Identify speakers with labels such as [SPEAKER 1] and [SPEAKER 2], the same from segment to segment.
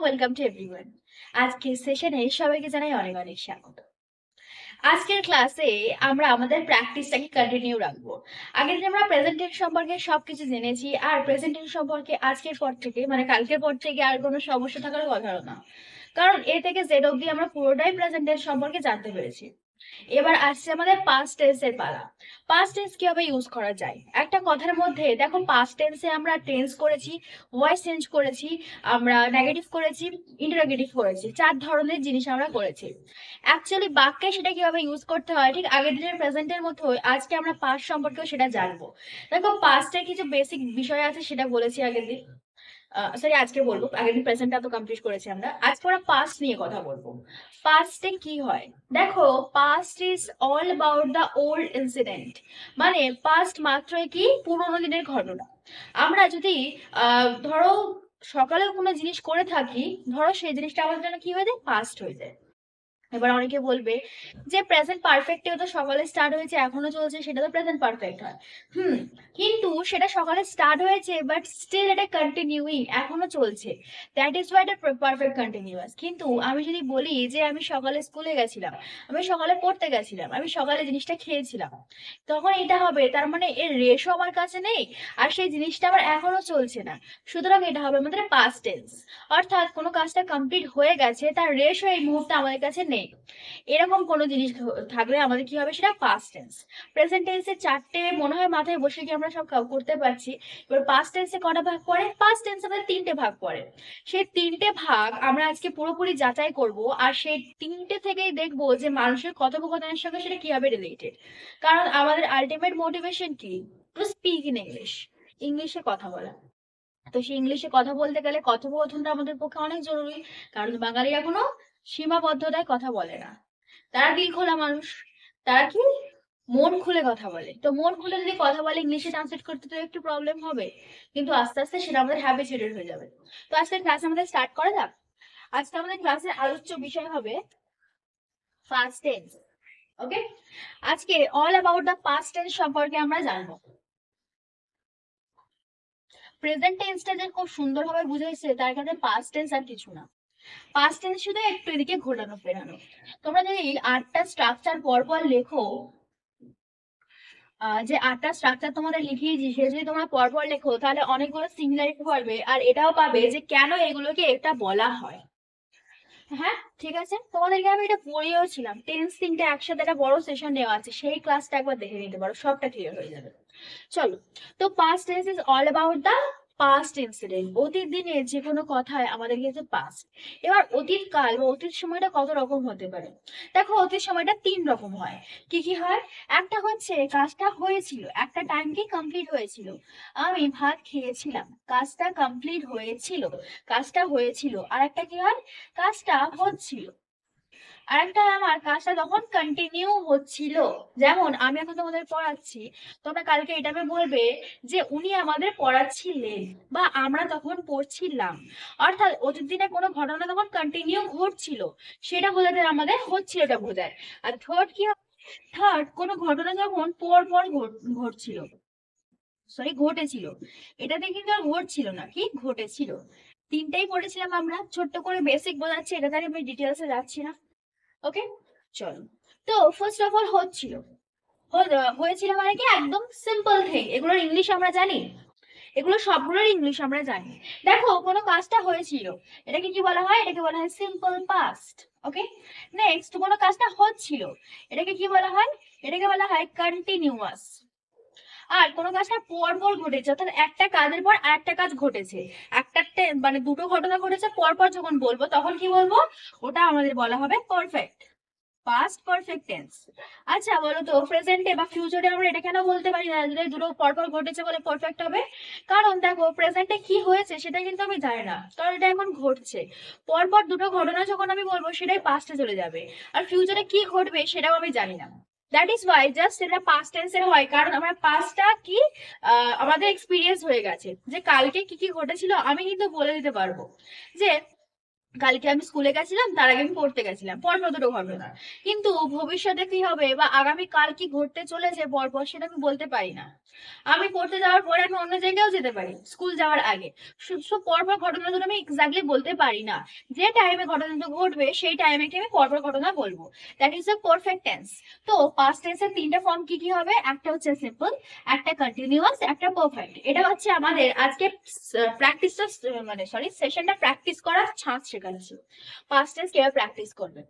[SPEAKER 1] Welcome to everyone. আজকের সেশনে সবাইকে জানাই অনেক অনেক স্বাগত। আজকের ক্লাসে আমরা আমাদের প্র্যাকটিসটাকে কন্টিনিউ রাখবো। আগে যে আমরা প্রেজেন্টেশন সম্পর্কে সবকিছু জেনেছি, আর প্রেজেন্টেশন সম্পর্কে আজকের পর থেকে মানে কালকের পর থেকে আর কোনো সমস্যা থাকার কথা না, কারণ এ থেকে জেড অব্দি আমরা পুরোটাই প্রেজেন্টেশন সম্পর্কে জানতে পেরেছি। এবার আসছে আমাদের পাস্ট টেন্সের পালা। পাস্ট টেন্স কিভাবে ইউজ করা যায় একটা কথার মধ্যে। দেখো, পাস্ট টেন্সে আমরা টেন্স করেছি, ভয়েস চেঞ্জ করেছি, আমরা নেগেটিভ করেছি, ইন্টারোগেটিভ করেছি, 4 ধরনের জিনিস আমরা করেছি। অ্যাকচুয়ালি বাক্যে সেটা কিভাবে ইউজ করতে হয় ঠিক আগের দিনের প্রেজেন্টের মতো আজকে আমরা পাস্ট সম্পর্কেও সেটা জানবো। দেখো, পাস্টের কিছু বেসিক বিষয় আছে, সেটা বলেছি আগের দিন। সরি, আজকে বলবো। আগের দিন প্রেজেন্টটা তো কমপ্লিট করেছি আমরা, আজকে আমরা পাস্ট নিয়ে কথা বলবো। পাস্টে কি হয় দেখো, past is all about the old incident. মানে পাস্ট মাত্রই কি পুরোনো দিনের ঘটনা। আমরা যদি ধরো সকালে কোনো জিনিস করে থাকি, ধরো সেই জিনিসটা আমাদের জন্য কি হয়ে যায়, পাস্ট হয়ে যায়। এবার অনেকে বলবে যে প্রেজেন্ট পারফেক্টেও তো সকালে স্টার্ট হয়েছে এখনো চলছে, সেটা তো প্রেজেন্ট পারফেক্ট হয়। কিন্তু সেটা সকালে স্টার্ট হয়েছে বাট স্টিল এটা কন্টিনিউইং, এখনো চলছে। দ্যাট ইজ ওয়াই এটা পারফেক্ট কন্টিনিউয়াস। কিন্তু আমি যদি বলি যে আমি সকালে স্কুলে গেছিলাম, আমি সকালে পড়তে গেছিলাম, আমি সকালে জিনিসটা খেয়েছিলাম, তখন এটা হবে তার মানে এর রেশও আমার কাছে নেই, আর সেই জিনিসটা আবার এখনো চলছে না। সুতরাং এটা হবে আমাদের পাস্ট টেন্স। অর্থাৎ কোনো কাজটা কমপ্লিট হয়ে গেছে, তার রেশও এই মুহূর্তে আমাদের কাছে নেই। এরকম কোনো জিনিস থাকলে আমাদের কি হবে, সেটা পাস্ট টেন্স। প্রেজেন্ট টেন্সে 4টে মনে হয় মাথায় বসে কি আমরা সব করতে পারছি। এবার পাস্ট টেন্সে কটা ভাগ পড়ে, পাস্ট টেন্সে আমাদের 3টে ভাগ পড়ে। সেই 3টে ভাগ আমরা আজকে পুরোপুরি যাচাই করব, আর সেই 3টে থেকেই দেখবো যে মানুষের কথোপকথনের সঙ্গে সেটা কিভাবে রিলেটেড। কারণ আমাদের আলটিমেট মোটিভেশন কি, টু স্পিক ইন ইংলিশ, ইংলিশে কথা বলা। তো সেই ইংলিশে কথা বলতে গেলে কথোপকথনটা আমাদের পক্ষে অনেক জরুরি। কারণ বাঙালিরা কোনো সীমাবদ্ধতায় কথা বলে না, তারা দিল খোলা মানুষ। তারা কি মন খুলে কথা বলে। তো মন খুলে যদি কথা বলে, ইংলিশে ট্রান্সলেট করতে তো একটু প্রবলেম হবে, কিন্তু আস্তে আস্তে সেটা আমাদের হ্যাবিচুয়েটেড হয়ে যাবে। তো আজকের ক্লাস আমাদের স্টার্ট করা যাক। আজকে আমাদের ক্লাসের আলোচ্য বিষয় হবে পাস্ট টেন্স। ওকে, আজকে all about the past tense সম্পর্কে আমরা জানবো। প্রেজেন্ট টেন্সটা যে খুব সুন্দরভাবে বুঝাইছে, তার কাছে পাস্ট টেন্স আর কিছু না। পাস্ট টেন্স শুধু একটু এদিকে ঘোরানো ফেরানো। তোমরা যদি 8টা স্ট্রাকচার পর পর লেখো, যে 8টা স্ট্রাকচার তোমাদের লিখিয়েছি, সে যদি তোমরা পর পর লেখো, তাহলে অনেকগুলো সিমিলারিটি পাবে, আর এটাও পাবে যে কেন এগুলোকে এটা বলা হয়। হ্যাঁ, ঠিক আছে, তোমাদেরকে আমি এটা পড়িয়েও ছিলাম। টেন্স 3টে একসাথে একটা বড় সেশন নেওয়া আছে, সেই ক্লাসটা একবার দেখে নিতে পারো, সবটা ক্লিয়ার হয়ে যাবে। চলো। তো past tense is all about the past incident. অতীত দিনের যে কোনো কথায় আমাদের কাছে পাস্ট। এবার অতীত কাল বা অতীত সময়টা কত রকম হতে পারে। দেখো, অতীত সময়টা 3 রকম হয়। কি কি হয়, একটা হচ্ছে কাজটা হয়েছিল, একটা টাইমকে কমপ্লিট হয়েছিল। আমি ভাত খেয়েছিলাম, কাজটা কমপ্লিট হয়েছিল, কাজটা হয়েছিল। আর একটা কি হয়, কাজটা হচ্ছিল। আরেকটা আমার কাজটা তখন কন্টিনিউ হচ্ছিল। যেমন আমি এখন তোমাদের পড়াচ্ছি, তোমরা কালকে এটা ভেবে বলবে যে উনি আমাদের পড়াচ্ছিলেন, বা আমরা তখন পড়ছিলাম। অর্থাৎ অতীত দিনে কোনো ঘটনা তখন কন্টিনিউ ঘটছিল, সেটা বোঝাতে আমাদের হচ্ছিলটা বোঝায়। আর থার্ড কি, থার্ড কোনো ঘটনা যখন পর পর ঘটছিল, সরি ঘটেছিল, এটাতে কিন্তু আর ঘটছিল না, কি ঘটেছিল। 3টাই পড়েছিলাম আমরা, ছোট্ট করে বেসিক বোঝাচ্ছি, এটা তাহলে আমি ডিটেলসে যাচ্ছি না। ওকে, চলো। তো ফার্স্ট অফ অল হচ্ছিল, হয়েছিল মানে কি, একদম সিম্পল থিং। এগুলোর ইংলিশ আমরা জানি, এগুলো সবগুলোর ইংলিশ আমরা জানি। দেখো, কোনো কাজটা হয়েছিল, এটাকে কি বলা হয়, এটাকে বলা হয় সিম্পল পাস্ট। ওকে, নেক্সট কোনো কাজটা হচ্ছিল, এটাকে কি বলা হয়, এটাকে বলা হয় কন্টিনিউয়াস। আর কোনো কাজটা পর পর ঘটেছে, অর্থাৎ একটা কাজের পর আরেকটা কাজ ঘটেছে, একটা মানে দুটো ঘটনা ঘটেছে পর পর, যখন বলবো তখন কি বলবো, ওটা আমাদের বলা হবে পারফেক্ট, পাস্ট পারফেক্ট টেন্স। আচ্ছা বলো তো, প্রেজেন্টে বা ফিউচারে আমরা এটা কেন বলতে পারি না যে দুটো পরপর ঘটেছে বলে পারফেক্ট হবে? কারণ দেখো, প্রেজেন্টে কি হয়েছে সেটা কিন্তু আমি জানি না, কারণ এটা এখন ঘটছে। পরপর দুটো ঘটনা যখন আমি বলবো, সেটাই পাস্টে চলে যাবে। আর ফিউচারে কি ঘটবে সেটাও আমি জানি না। দ্যাট ইজ ওয়াই জাস্ট এটা পাস্ট টেন্সের হয়, কারণ আমরা পাস্টটা কি আমাদের এক্সপিরিয়েন্স হয়ে গেছে, যে কালকে কি কি ঘটেছিল আমি কিন্তু বলে দিতে পারবো। যে কালকে আমি স্কুলে গেছিলাম, তার আগে আমি পড়তে গেছিলাম, পরপর দুটো ঘটনা। কিন্তু ভবিষ্যতে কি হবে বা আগামী কাল কি ঘটতে চলেছে পরপর, সেটা আমি বলতে পারি না। আমি পড়তে যাওয়ার পরে আমি অন্য জায়গায়ও যেতে পারি স্কুল যাওয়ার আগে। পরপর ঘটনা দুটো আমি এক্স্যাক্টলি বলতে পারি না। যে টাইমে ঘটনাটা ঘটবে সেই টাইমে আমি পরপর ঘটনা বলবো। That is the perfect tense. তো পাস্ট টেন্সের তিনটা ফর্ম কি কি হবে? একটা হচ্ছে সিম্পল, একটা কন্টিনিউয়াস, একটা পারফেক্ট। এটা হচ্ছে আমাদের আজকে প্র্যাকটিসটা, মানে সরি সেশনটা প্র্যাকটিস করার ছাঁচ শেখাচ্ছি। পাস্ট টেন্স কিভাবে প্র্যাকটিস করবে।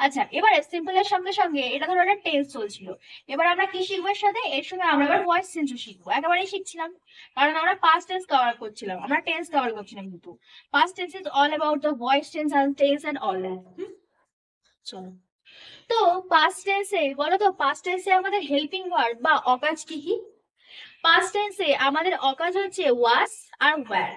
[SPEAKER 1] আচ্ছা, এবারে সিম্পলের সঙ্গে সঙ্গে এটা ধরো একটা টেন্স চলছিল। এবার আমরা কি শিখবো এর সাথে? এর সঙ্গে আমরা এবার ভয়েস চেঞ্জও শিখবো। একেবারেই শিখছিলাম, কারণ আমরা পাস্ট টেন্স কভার করছিলাম, আমরা টেন্স কভার করছিলাম। কিন্তু past tense is all about the voice change and tense and all that. চলো, তো পাস্ট টেন্সে বলো তো, পাস্ট টেন্সে আমাদের হেল্পিং ভার্ব বা অকাজ কি কি? পাস্ট টেন্সে আমাদের অকাজ হচ্ছে ওয়াজ আর ওয়্যার।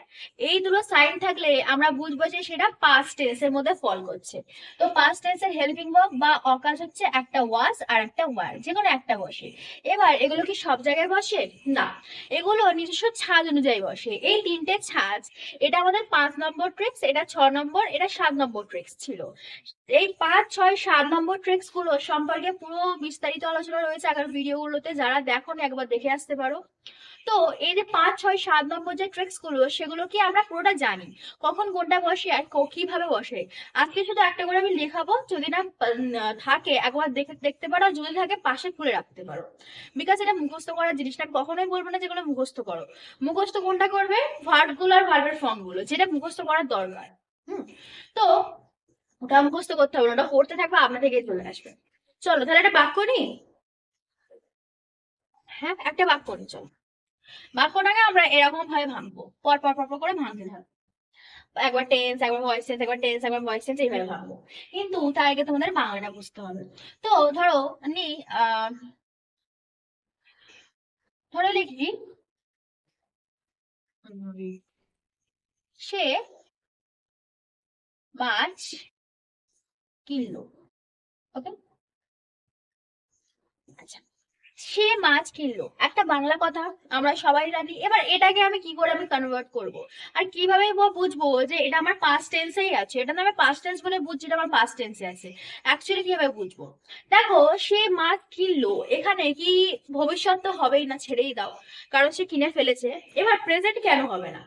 [SPEAKER 1] এই দুটো সাইন থাকলে আমরা বুঝবো যে সেটা পাস্ট টেন্সের মধ্যে ফল করছে। তো পাস্ট টেন্সের হেল্পিং ভার্ব বা অকাজ হচ্ছে একটা ওয়াজ আর একটা ওয়্যার, যে কোনো একটা বসে। এবার এগুলো কি সব জায়গায় বসে? না, এগুলো নিজস্ব ছাঁচ অনুযায়ী বসে। এই তিনটে ছাঁচ, এটা আমাদের 5 নম্বর ট্রিক্স, এটা 6 নম্বর, এটা 7 নম্বর ট্রিক্স ছিল। এই 5, 6, 7 নম্বর ট্রিক্স গুলো সম্পর্কে পুরো বিস্তারিত আলোচনা রয়েছে আগের ভিডিওগুলোতে, যারা দেখোনি একবার দেখে আসতে পারো। তো এই যে 5, 6, 7 নম্বর যে ট্রিক্স গুলো, সেগুলো কি আমরা পুরোটা জানি, কখন কোনটা বসে আর কিভাবে বসে। আজকে শুধু একটা করে আমি লেখাবো, যদি না থাকে একবার দেখে দেখতে পারো, যদি থাকে পাশে খুলে রাখতে পারো। বিকজ এটা মুখস্থ করার জিনিসটা, আমি কখনোই বলবো না যেগুলো মুখস্থ করো। মুখস্থ কোনটা করবে? ভার্ব গুলো আর ভার্বের ফর্ম গুলো, যেটা মুখস্থ করার দরকার। তো ওটা মুখস্থ করতে হবে না, ওটা পড়তে থাকবে, আপনা থেকেই চলে আসবে। চলো তাহলে একটা বাক্য নিই। হ্যাঁ, একটা বাক্য নিই, চলো। বাক্যটাকে আমরা এরকম ভাবে ভাঙবো, পর পর পর পর করে ভাঙতে থাকবো। একবার টেন্স, একবার ভয়েস চেঞ্জ, একবার টেন্স, একবার ভয়েস চেঞ্জ, এইভাবে ভাঙবো। কিন্তু তার আগে তোমাদের বাংলাটা বুঝতে হবে। তো ধরো নি আহ ধরো লিখি সে মাছ কিনলো। ওকে, আচ্ছা, সে মাছ কিনলো একটা বাংলা কথা, আমরা সবাই জানি। এবার এটাকে আমি কি করে আমি কনভার্ট করব, আর কিভাবে বুঝবো যে এটা আমার পাস্ট টেন্সেই আছে? এটা না আমি পাস্ট টেন্স বলে বুঝছি, এটা আমার পাস্ট টেন্সে আছে। অ্যাকচুয়ালি কিভাবে বুঝবো? দেখো, সে মাছ কিনলো, এখানে কি ভবিষ্যৎ তো হবেই না, ছেড়েই দাও, কারণ সে কিনে ফেলেছে। এবার প্রেজেন্ট কেন হবে না?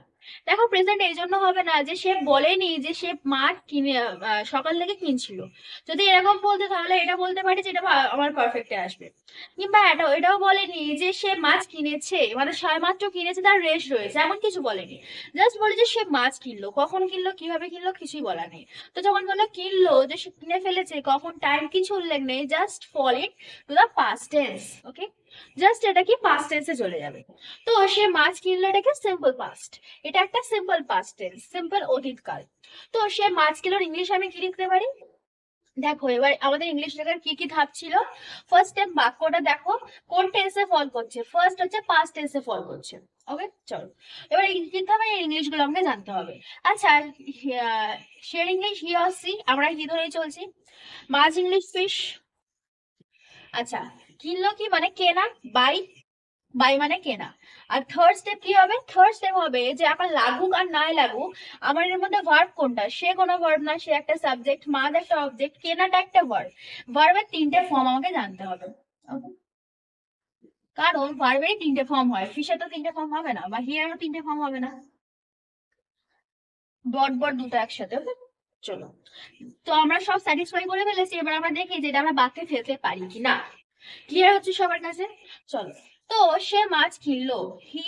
[SPEAKER 1] দেখো, প্রেজেন্ট এই জন্য হবে না যে সে বলেনি যে সে মাছ কিনে সকাল থেকে কিনছিল। যদি এরকম বলতে, তাহলে এটা বলতে পারি যে এটা আমার পারফেক্টে আসবে। কিংবা এটাও বলেনি যে সে মাছ কিনেছে, মানে সবেমাত্র কিনেছে, তার রেস্ট রয়েছে, এমন কিছু বলেনি। জাস্ট বলে যে সে মাছ কিনলো, কখন কিনলো, কিভাবে কিনলো, কিছুই বলা নেই। তো যখন বললো কিনলো, যে সে কিনে ফেলেছে, কখন, টাইম, কিছু উল্লেখ নেই, just fall it to the past tense. Okay, just এটা কি পাস্ট টেন্সে চলে যাবে। তো সে মাছ কিনলো, এটাকে সিম্পল পাস্ট, এটা একটা সিম্পল পাস্ট টেন্স, সিম্পল অতীতকাল। তো সে মাছ কিলোর ইংলিশ আমি কি লিখতে পারি? দেখো, এবার আমাদের ইংলিশ লেখার কি কি ধাপ ছিল। ফার্স্ট টাইম বাক্যটা দেখো কোন টেন্সে ফল করছে। ফার্স্ট হচ্ছে পাস্ট টেন্সে ফল করছে। ওকে, চলো এবার কিন্তু হবে ইংলিশ গুলো আমাকে জানতে হবে। আচ্ছা, শেয়ার ইংলিশ হি অর সি, আমরা কি ধরেই চলছি। মাছ ইংলিশ ফিশ। আচ্ছা, কিনলো কি মানে কেনা, বাই, বাই মানে কেনা। আর থার্ড স্টেপ কি হবে? থার্ড স্টেপ হবে যে আমার লাগুক আর নাই লাগুক, আমার এর মধ্যে ভার্ব কোনটা? সে কোনো ভার্ব না, সে একটা সাবজেক্ট, মাছ একটা অবজেক্ট, কেনাটা একটা ভার্ব। ভার্বের তিনটে ফর্ম আমাকে জানতে হবে। Okay? কারণ ভার্বেরই তিনটে ফর্ম হয়, ফিশের তো তিনটে ফর্ম হবে না, বা হিয়ারও তিনটে ফর্ম হবে না, ডট বট দুটো একসাথে। Okay? চলো, তো আমরা সব স্যাটিসফাই করে ফেলেছি, এবার আমরা দেখি যে এটা আমরা বাক্যে ফেলতে পারি কি না। ক্লিয়ার হচ্ছে সবার কাছে? চলো, তো সে মাছ কিনলো, হি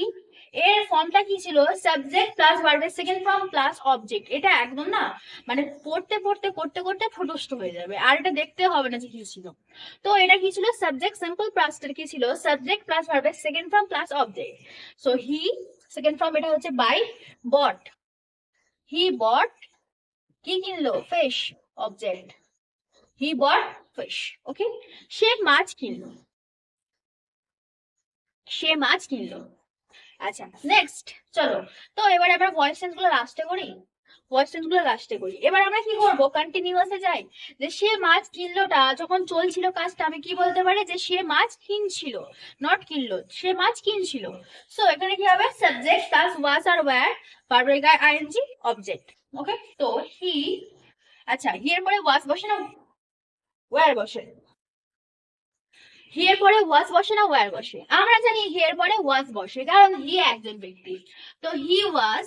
[SPEAKER 1] এর ফর্মটা কি ছিল? সাবজেক্ট প্লাস ভার্বের সেকেন্ড ফর্ম প্লাস অবজেক্ট। এটা একদম না, মানে পড়তে পড়তে করতে করতে ঠোঁটস্থ হয়ে যাবে, আর এটা দেখতে হবে না যে কি ছিল। তো এটা কি ছিল? সাবজেক্ট সিম্পল পাস্টের কি ছিল? সাবজেক্ট প্লাস ভার্বের second form plus object. So হি, সেকেন্ড ফর্ম এটা হচ্ছে বাই, বট, হি বট, কি কিনলো? ফিশ, অবজেক্ট, হি বট ফিশ। ওকে, সে মাছ কিনলো, সে মাছ কিনলো। আচ্ছা, নেক্সট, চলো, তো এবার আমরা ভয়েস চেঞ্জ গুলো লাস্টে করি। ভয়েস চেঞ্জ গুলো লাস্টে করি। এবার আমরা কি করবো? কন্টিনিউয়াসে যাই। যে সে মাছ কিনলোটা যখন চলছিল কাজটা, আমি কি বলতে পারি? যে সে মাছ কিনছিল, নট কিনলো, সে মাছ কিনছিল। সো এখানে কি হবে? সাবজেক্ট প্লাস ওয়াজ আর ওয়্যার, ভার্বের গায়ে আইএনজি, অবজেক্ট। ওকে, তো হি আচ্ছা, হি এর পরে ওয়াজ বসে না ওয়্যার বসে? হি এর পরে ওয়াজ বসে না ওয়্যার বসে? আমরা জানি হি এর পরে ওয়াজ বসে, কারণ হি একজন ব্যক্তি। তো হি ওয়াজ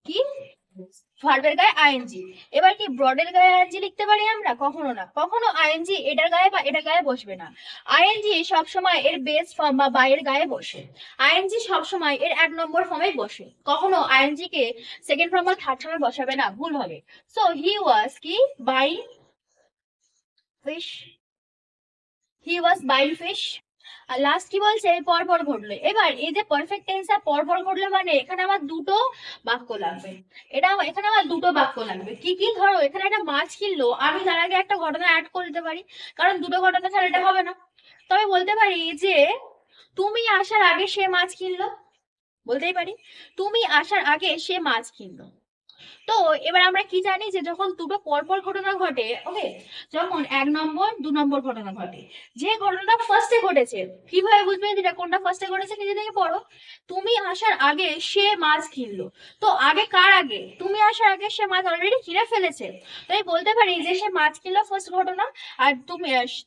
[SPEAKER 1] কি, ভার্বের গায়ে আইএনজি। এবার কি ব্রডের গায়ে আইএনজি লিখতে পারি আমরা? কখনো না, কখনো আইএনজি এটার গায়ে বা এটার গায়ে বসবে না। আইএনজি সবসময় এর বেস ফর্ম বা বাইয়ের গায়ে বসে। আইএনজি সবসময় এর 1 নম্বর ফর্মে বসে, কখনো আইএনজি কে সেকেন্ড ফর্ম বা থার্ড ফর্মে বসাবে না, ভুল হবে। সো হি ওয়াজ কি, buy fish, he was buying fish. আর লাস্ট কি বলছে, পরপর ঘটলো। এবার এই যে পারফেক্ট টেন্সটা পরপর ঘটলো মানে এখানে আমার দুটো বাক্য লাগবে। এখানে আমার দুটো বাক্য লাগবে। কি কি, ধরো এখানে একটা মাছ কিনলো, আমি তার আগে একটা ঘটনা অ্যাড করে দিতে পারি, কারণ দুটো ঘটনা ছাড়া এটা হবে না। তবে বলতে পারি যে তুমি আসার আগে সে মাছ কিনলো, বলতেই পারি তুমি আসার আগে সে মাছ কিনলো। তো এবার আমরা কি জানি যে যখন দুটো পরপর ঘটনা ঘটে, ওকে, যখন 1 নম্বর 2 নম্বর ঘটনা ঘটে, যে ঘটনাটা ফার্স্টে ঘটেছে, কিভাবে বুঝবে যেটা কোনটা ফার্স্টে ঘটেছে? নিজে থেকে পড়ো। তুমি আসার আগে সে মাছ কিনলো, তো আগে কার আগে? তুমি আসার আগে সে মাছ অলরেডি কিনে ফেলেছে। তাই বলতে পারি যে সে মাছ কিনলো ফার্স্ট ঘটনা, আর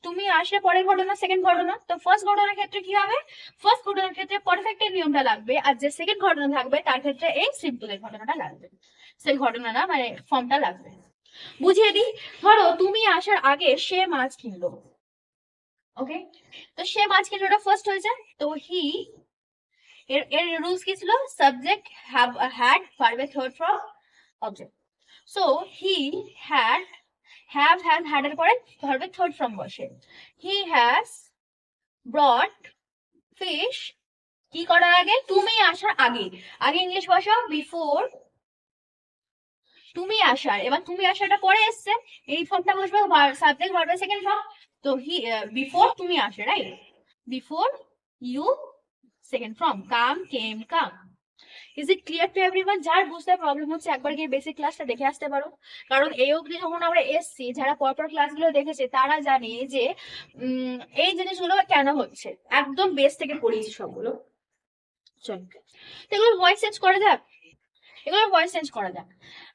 [SPEAKER 1] তুমি আসলে পরের ঘটনা সেকেন্ড ঘটনা। তো ফার্স্ট ঘটনার ক্ষেত্রে কি হবে? ফার্স্ট ঘটনার ক্ষেত্রে পারফেক্টের নিয়মটা লাগবে, আর যে সেকেন্ড ঘটনা থাকবে তার ক্ষেত্রে এই সিম্পলের ঘটনাটা লাগবে, সেই ঘটনা না মানে ফর্মটা লাগবে। বুঝিয়ে দিই, ধরো তুমি আসার আগে সে মাছ কিনলো, ওকে, তো সে মাছ কিনলোটা ফার্স্ট হয়েছে। তো হি এর এর রুলস কি ছিল? সাবজেক্ট হ্যাড, ভার্বে third form, object. So he had, had এর পরে ভার্বে থার্ড ফর্ম বসে। হি হ্যাজ ব্রট ফিশ, কি করার আগে? তুমি আসার আগে। আগে ইংলিশ বসাও, বিফোর তুমি আসার। এবার তুমি আসাটা পরে এসছে, এই ফর্মটা বসবে সাবজেক্ট ভার্বের সেকেন্ড ফর্ম। তো হি বিফোর তুমি আসে, right? Before you, second form, come came come. Is it clear to everyone? যার বুঝতে প্রবলেম হচ্ছে একবার গিয়ে বেসিক ক্লাসটা দেখে আসতে পারো, কারণ এই অবধি যখন আমরা এসছি, যারা পরপর ক্লাসগুলো দেখেছে তারা জানে যে এই জিনিসগুলো কেন হচ্ছে, একদম বেস থেকে পড়িয়েছি সবগুলো। চল, তো এগুলো ভয়েস চেঞ্জ করা যাক,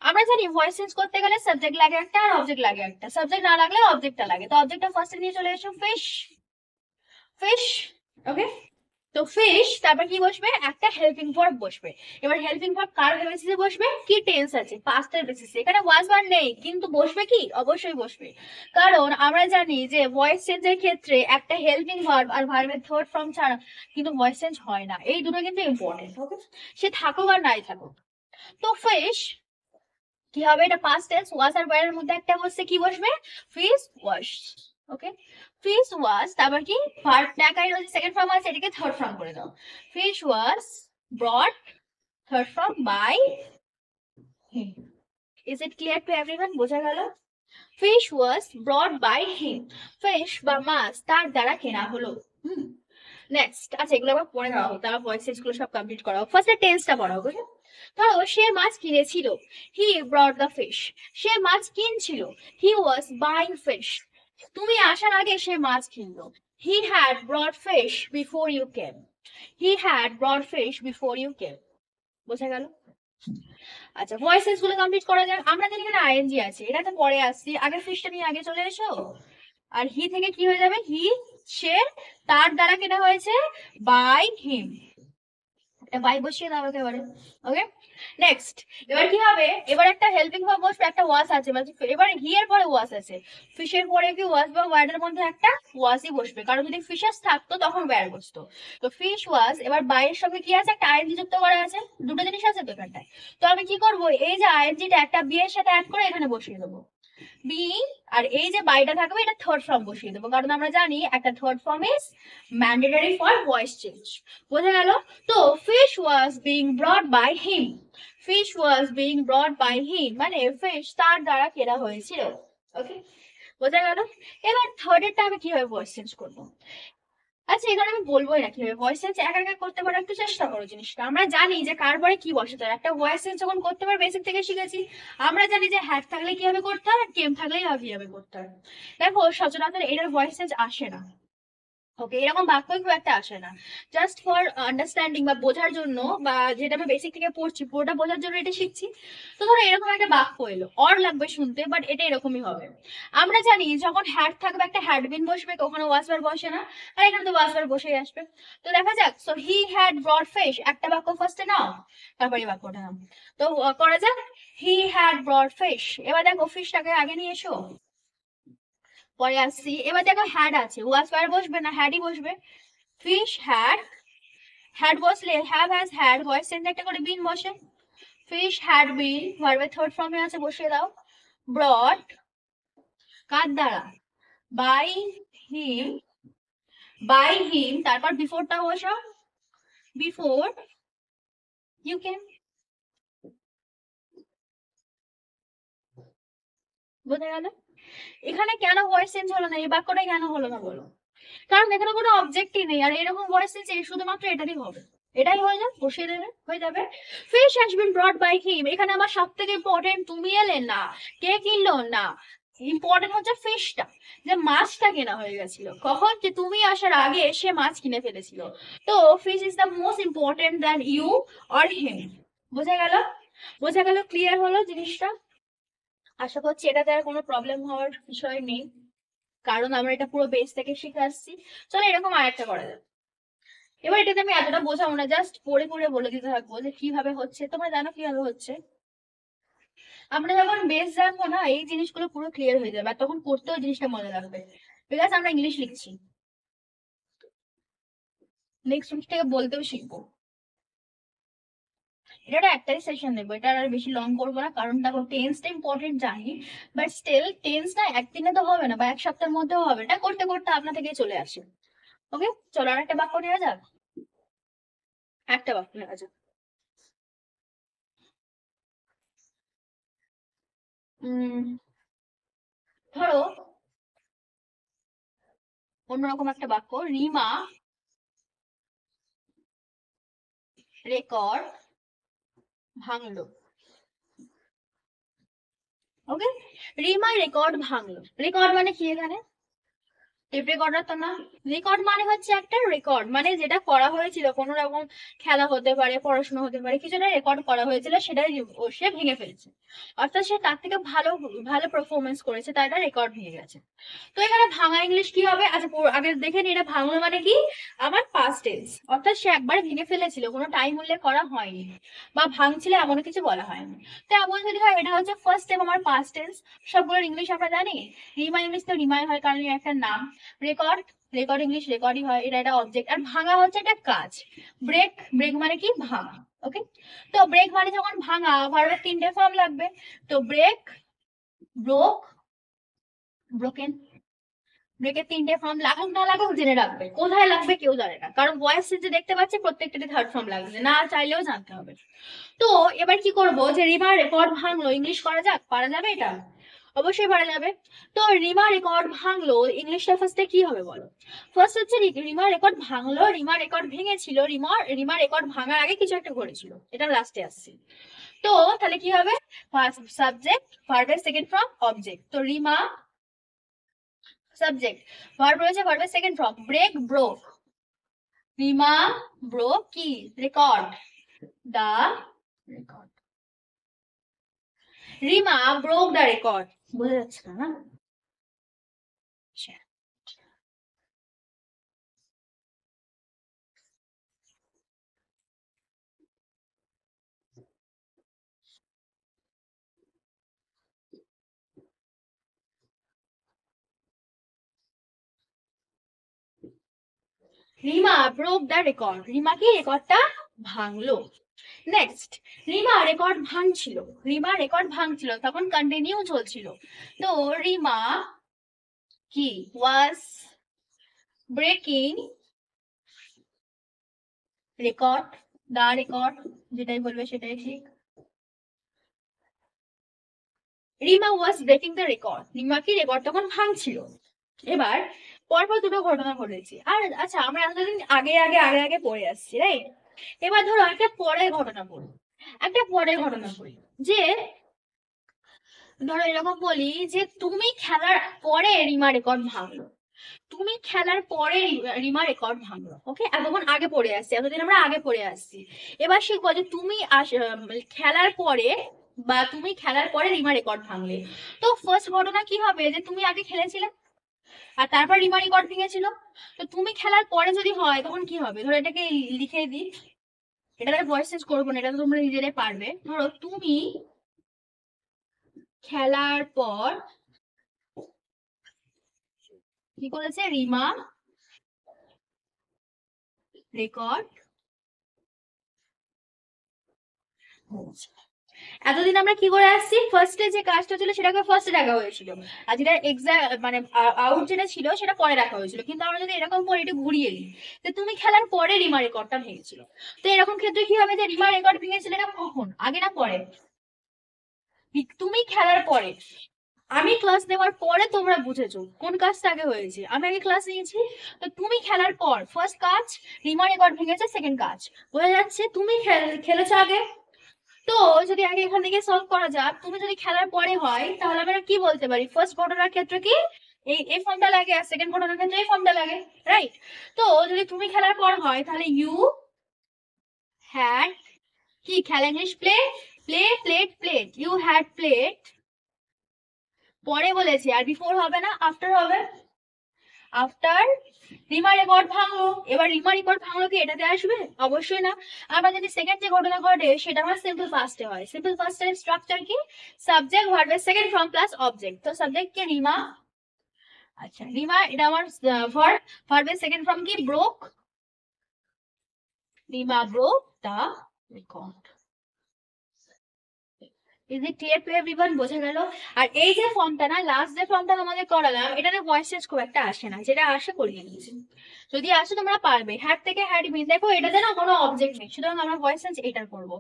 [SPEAKER 1] আমরা জানি ভয়েস চেঞ্জ করতে গেলে সাবজেক্ট লাগে একটা আর অবজেক্ট লাগে একটা, সাবজেক্ট না লাগলে অবজেক্টটা লাগে। তো অবজেক্টটা ফার্স্টে নিয়ে চলে এসো, ফিশ, ফিশ, ওকে। তো ফিশ, তারপর কি বসবে? একটা হেল্পিং ভার্ব বসবে। এবার হেল্পিং ভার্ব কার বেসিসে বসবে? কি টেন্স আছে? পাস্টের বেসিসে। এখানে ওয়াজ ওয়ান নেই, কিন্তু বসবে কি? অবশ্যই বসবে, কারণ আমরা জানি যে ভয়েস চেঞ্জের ক্ষেত্রে একটা হেল্পিং ভার্ব আর ভার্বের থার্ড ফর্ম ছাড়া কিন্তু ভয়েস চেঞ্জ হয় না। এই দুটো কিন্তু ইম্পর্টেন্ট, ওকে, সে থাকুক আর নাই থাকুক। তো ফিশ কি হবে? এটা পাস্ট টেন্স, ওয়াজ আর ওয়্যার এর মধ্যে একটা বসছে, কি বসবে? ফিশ ওয়াশ, ওকে। ফিশ ওয়াজ, তারপর কি ভার্ব টাকাই রয়েছে সেকেন্ড ফর্ম আছে, এটাকে থার্ড ফর্ম করে দাও। Fish was brought, third form, by him. Is it clear to everyone? বোঝা গেল? Fish was brought by him, fish বা মাছ তার দ্বারা কেনা হলো। নেক্সট, আচ্ছা এগুলো আবার পড়ে নেওয়া হোক, তারপর ভয়েস গুলো সব কমপ্লিট করা হোক। ফার্স্টে টেন্সটা পড়া হোক, okay? ধরো সে মাছ কিনেছিল, হি ব্রট দ্য ফিশ। সে মাছ কিনছিল, হি ওয়াজ বাইং ফিশ। তুমি আসার আগে সে মাছ কিনলো, he had brought fish before you came. He had brought fish before you came. বোঝা গেল? আচ্ছা, ভয়েস গুলো কমপ্লিট করা যাক। আমরা জানি এখানে আইএনজি আছে, এটা তো পরে আসছি, আগে ফিশটা নিয়ে আগে চলে এসো। আর হি থেকে কি হয়ে যাবে? হি, সে, তার দ্বারা কেনা হয়েছে, বাই হিম। এটা বাই বসিয়ে দাও একেবারে, ওকে। নেক্সট, এবার কি হবে? এবার একটা হেল্পিং ভার্ব বসবে, একটা ওয়াজ আছে, এবার হি এর পরে ওয়াজ আছে। ফিশের পরে কি ওয়াজ বা ওয়ার্ডের মধ্যে একটা ওয়াজই বসবে, কারণ যদি ফিশেস থাকতো তখন ওয়্যার বসতো। তো ফিশ ওয়াজ, এবার বাইয়ের সঙ্গে কি আছে? একটা আইএনজি যুক্ত করা আছে, দুটো জিনিস আছে তো এখানটায়। তো আমি কি করব? এই যে আইএনজিটা একটা বি এর সাথে অ্যাড করে এখানে বসিয়ে দেবো, বি। আর এই যে বাইটা থাকবে এটা থার্ড ফর্ম বসিয়ে দেবো, কারণ আমরা জানি একটা third form is mandatory for voice change. বোঝা গেল? তো fish was being brought by him, fish was being brought by him মানে ফিশ তার দ্বারা কেনা হয়েছিল, ওকে। বোঝা গেল? এবার থার্ড এরটা আমি কিভাবে ভয়েস চেঞ্জ করবো? আচ্ছা, এখানে আমি বলবোই না কিভাবে ভয়েস চেঞ্জ একা একা করতে পারো, একটু চেষ্টা করো জিনিসটা। আমরা জানি যে কার পরে কি বসাতে হয়, একটা ভয়েস চেঞ্জ যখন করতে পারো বেসিক থেকে শিখেছি। আমরা জানি যে হ্যাড থাকলে কিভাবে করতে হয় আর কেম থাকলে কিভাবে করতে হয়। দেখো সচরাচর এটার ভয়েস চেঞ্জ আসে না, ওকে, এরকম বাক্য খুব একটা আসে না, জাস্ট ফর আন্ডারস্ট্যান্ডিং বা বোঝার জন্য, বা যেটা আমরা বেসিক থেকে পড়ছি পুরোটা বোঝার জন্য এটা শিখছি। তো ধরো এরকম একটা বাক্য এলো, অর লাগবে শুনতে, বাট এটা এরকমই হবে। আমরা জানি যখন হ্যাড থাকবে একটা হ্যাড বিন বসবে, কখনো ওয়াজ ভার্ব বসে না, আর এখানে তো ওয়াজ ভার্ব বসেই আসবে। তো দেখা যাক, so he had brought fish, একটা বাক্য ফার্স্টে নাও, তারপরে এই বাক্যটা নাও। তো করা যাক, হি হ্যাড ব্রড ফিশ। এবার দেখো ফিশটাকে আগে নিয়ে এসো, পরে আসছি। এবার দেখো হ্যাড আছে, ওয়াজ ভার্ব বসবে না হ্যাডই বসবে। ফিশ হ্যাড, হ্যাড বসলে have has had, voice change একটা করে বিন বসে। ফিশ হ্যাড বিন, ভার্বের থার্ড ফর্মে আছে, বসিয়ে দাও। ব্রড, কার দ্বারা, বাই হিম, বাই হিম, তারপর বিফোরটা বসাও, বিফোর ইউ ক্যান। বোঝা গেল? এখানে কেন ভয়েস চেঞ্জ হলো না, এই বাক্যটা কেন হলো না বলো? কারণ এখানে কোনো অবজেক্টই নেই, আর এরকম ভয়েস চেঞ্জ শুধুমাত্র এটারই হবে। এটাই হয়ে যাবে, বসিয়ে দেবে, হয়ে যাবে। Fish has been brought by him, এখানে আমার সব থেকে ইম্পর্টেন্ট তুমি এলে না, কে কিনলো না, ইম্পর্টেন্ট হচ্ছে ফিশটা, যে মাছটা কেনা হয়ে গেছিল কখন, যে তুমি আসার আগে সে মাছ কিনে ফেলেছিল। তো fish is the most important than you or him. বোঝা গেল? বোঝা গেল? ক্লিয়ার হলো জিনিসটা? আশা করছি এটাতে আর কোনো প্রবলেম হওয়ার বিষয় নেই, কারণ আমরা এটা পুরো বেস থেকে শিখে আসছি। চলো এরকম আরেকটা করা যাবে। এবার এটাতে আমি এতটা বোঝাবো না, জাস্ট পড়ে পড়ে বলে দিতে থাকবো যে কিভাবে হচ্ছে, তোমরা জানো কিভাবে হচ্ছে। আমরা যখন বেস জানবো না, এই জিনিসগুলো পুরো ক্লিয়ার হয়ে যাবে, আর তখন করতেও জিনিসটা মজা লাগবে। বিকজ আমরা ইংলিশ লিখছি, নেক্সট উইক থেকে বলতেও শিখবো। এটা একটাই সেশন নেবো, এটা আর বেশি লং করবো না, কারণ দেখো টেন্সটা ইম্পর্টেন্ট জানি, বাট স্টিল টেন্সটা একদিনে তো হবে না, বা এক সপ্তাহের মধ্যেও হবে না, করতে করতে আপনা থেকে চলে আসে। ওকে, চলো আর একটা বাক্য নেওয়া যাক, একটা বাক্য নেওয়া যাক। উম ধরো অন্যরকম একটা বাক্য, রিমা রেকর্ড ভাঙলো। ওকে, রিমা রেকর্ড ভাঙলো, রেকর্ড মানে কি এখানে? টেপ রেকর্ডার তো না। রেকর্ড মানে হচ্ছে একটা রেকর্ড, মানে যেটা করা হয়েছিল, কোনো রকম খেলা হতে পারে, পড়াশোনা হতে পারে, কিছুটা রেকর্ড করা হয়েছিল, সেটা সে ভেঙে ফেলেছে। অর্থাৎ সে তার থেকে ভালো ভালো পারফরমেন্স করেছে, তাই তার রেকর্ড ভেঙে গেছে। তো এখানে ভাঙা ইংলিশ কি হবে? আচ্ছা আগে দেখে নি, এটা ভাঙলো মানে কি? আমার পাস্ট টেন্স, অর্থাৎ সে একবার ভেঙে ফেলেছিল, কোনো টাইম উল্লেখ করা হয়নি, বা ভাঙছিল এমন কিছু বলা হয়নি। তো এমন যদি হয়, এটা হচ্ছে ফার্স্ট টাইম আমার পাস্ট টেন্স। সবগুলোর ইংলিশ আমরা জানি, রিমা ইংলিশ তো রিমাই হয়, কারণ এর একটা নাম। রেকর্ড, রেকর্ড ইংলিশ রেকর্ডই হয়, এটা একটা অবজেক্ট। আর ভাঙা হচ্ছে একটা কাজ। ব্রেক, ব্রেক মানে কি? ভাঙা। ওকে, তো ব্রেক মানে যখন ভাঙা, ভার্বের তিনটে ফর্ম লাগবে। তো ব্রেক, ব্রোক, ব্রোকেন। ব্রেকের তিনটে ফর্ম লাগুক না লাগুক জেনে রাখবে, কোথায় লাগবে কেউ জানে না, কারণ ভয়েস যে দেখতে পাচ্ছি প্রত্যেকটাতে থার্ড ফর্ম লাগবে, না চাইলেও জানতে হবে। তো এবার কি করব, যে রিমার রেকর্ড ভাঙলো ইংলিশ করা যাক, পারা যাবে এটা? অবশ্যই পারা যাবে। তো রিমা রেকর্ড ভাঙলো, ইংলিশটা ফার্স্টে কি হবে বলো? ফার্স্ট হচ্ছে রিমা রেকর্ড ভাঙলো, রিমা রেকর্ড ভেঙেছিল, রিমা রেকর্ড ভাঙার আগে কিছু একটা ঘটেছিল, এটা লাস্টে আসছে। তো তাহলে কি হবে? ফার্স্ট সাবজেক্ট, ভার্বের সেকেন্ড ফর্ম অবজেক্ট। তো রিমা সাবজেক্ট, ভার্ব রয়েছে, ভার্বের second form break, broke. Rima broke কি? Record, the record. Rima broke the record. বোঝা যাচ্ছে না? আচ্ছা। Rima broke the record, Rima কি রেকর্ডটা ভাঙলো। নেক্সট, রিমা রেকর্ড ভাঙছিল, রিমা রেকর্ড ভাঙছিল, তখন কন্টিনিউ চলছিল। তো রিমা কি? Was breaking record, the record, যেটাই বলবে সেটাই ঠিক। Rima was breaking the record, Rima কি রেকর্ড তখন ভাঙছিল। এবার পরপর দুটো ঘটনা ঘটেছে, আর আচ্ছা আমরা এতদিন আগে আগে আগে আগে পড়ে আসছি, রাইট? এবার ধরো একটা পরের ঘটনা পড়ি, একটা পরের ঘটনা পড়ি, যে ধরো এরকম বলি যে তুমি খেলার পরে রিমা রেকর্ড ভাঙলো। তুমি খেলার পরে রিমা রেকর্ড ভাঙলো। ওকে, এতক্ষণ আগে পড়ে আসছি, এতদিন আমরা আগে পড়ে আসছি। এবার শিখবো যে তুমি খেলার পরে বা তুমি খেলার পরে রিমা রেকর্ড ভাঙলে। তো ফার্স্ট ঘটনা কি হবে, যে তুমি আগে খেলেছিলে আর তারপর রিমা রেকর্ড ভেঙেছিল। তো তুমি খেলার পরে যদি হয় তখন কি হবে, ধরো এটাকে লিখে দিই, এটা ভয়েস চেঞ্জ করবো না, এটা তো তোমরা নিজেরাই পারবে। ধরো তুমি খেলার পর কি করেছে, রিমা রেকর্ড। এতদিন আমরা কি করে আসছি, ফার্স্টে যে কাজটা ছিল সেটাকে ফার্স্টে রাখা হয়েছিল, আর যেটা এক্সাক্ট মানে আউট যেটা ছিল সেটা পরে রাখা হয়েছিল। কিন্তু আমরা যদি এরকম করে এটা ঘুরিয়ে দিই, যে তুমি খেলার পরে রিমা রেকর্ডটা ভেঙেছিল, তো এরকম ক্ষেত্রে কি হবে, যে রিমা রেকর্ড ভেঙেছিল এটা কখন, আগে না পরে? তুমি খেলার পরে, আমি ক্লাস নেওয়ার পরে তোমরা বুঝেছো কোন কাজটা আগে হয়েছে, আমি আগে ক্লাস নিয়েছি। তো তুমি খেলার পর ফার্স্ট কাজ, রিমা রেকর্ড ভেঙেছে সেকেন্ড কাজ। বোঝা যাচ্ছে তুমি খেলেছো আগে। তো যদি আগে এখান থেকে সলভ করা যাক, তুমি যদি খেলার পরে হয় তাহলে আমরা কি বলতে পারি, ফার্স্ট ঘটনার ক্ষেত্রে কি এই ফর্মটা লাগে, আর সেকেন্ড ঘটনার ক্ষেত্রে এই ফর্মটা লাগে, রাইট? তো যদি তুমি খেলার পর হয় তাহলে ইউ হ্যাড, কি খেলা English play, played played, you had played পরে বলেছে, আর বিফোর হবে না, আফটার হবে। আফটার রিমা রেকর্ড ভাঙলো। এবার রিমা রেকর্ড ভাঙলো কি এটাতে আসবে? অবশ্যই না। আমরা যদি সেকেন্ড যে ঘটনা ঘটে সেটা আমার সিম্পল পাস্টে হয়। সিম্পল পাস্টের স্ট্রাকচার কি, সাবজেক্ট ভার্বের সেকেন্ড ফর্ম প্লাস অবজেক্ট। তো সাবজেক্ট কি রিমা, আচ্ছা রিমা, এটা আমার ভার্ব, ভার্বের সেকেন্ড ফর্ম কি broke, Rima broke the record. Is it clear to everyone, বোঝা গেল? আর এই যে ফর্মটা না, লাস্ট যে ফর্মটা তোমাদের করালাম, এটাতে ভয়েস চেঞ্জ খুব একটা আসে না, যেটা আসে করিয়ে নিয়েছি। যদি আসে তোমরা পারবে। হ্যাড থেকে হ্যাড মিন, দেখো এটাতে না কোনো অবজেক্ট নেই, সুতরাং আমরা ভয়েস চেঞ্জ এটা করবো।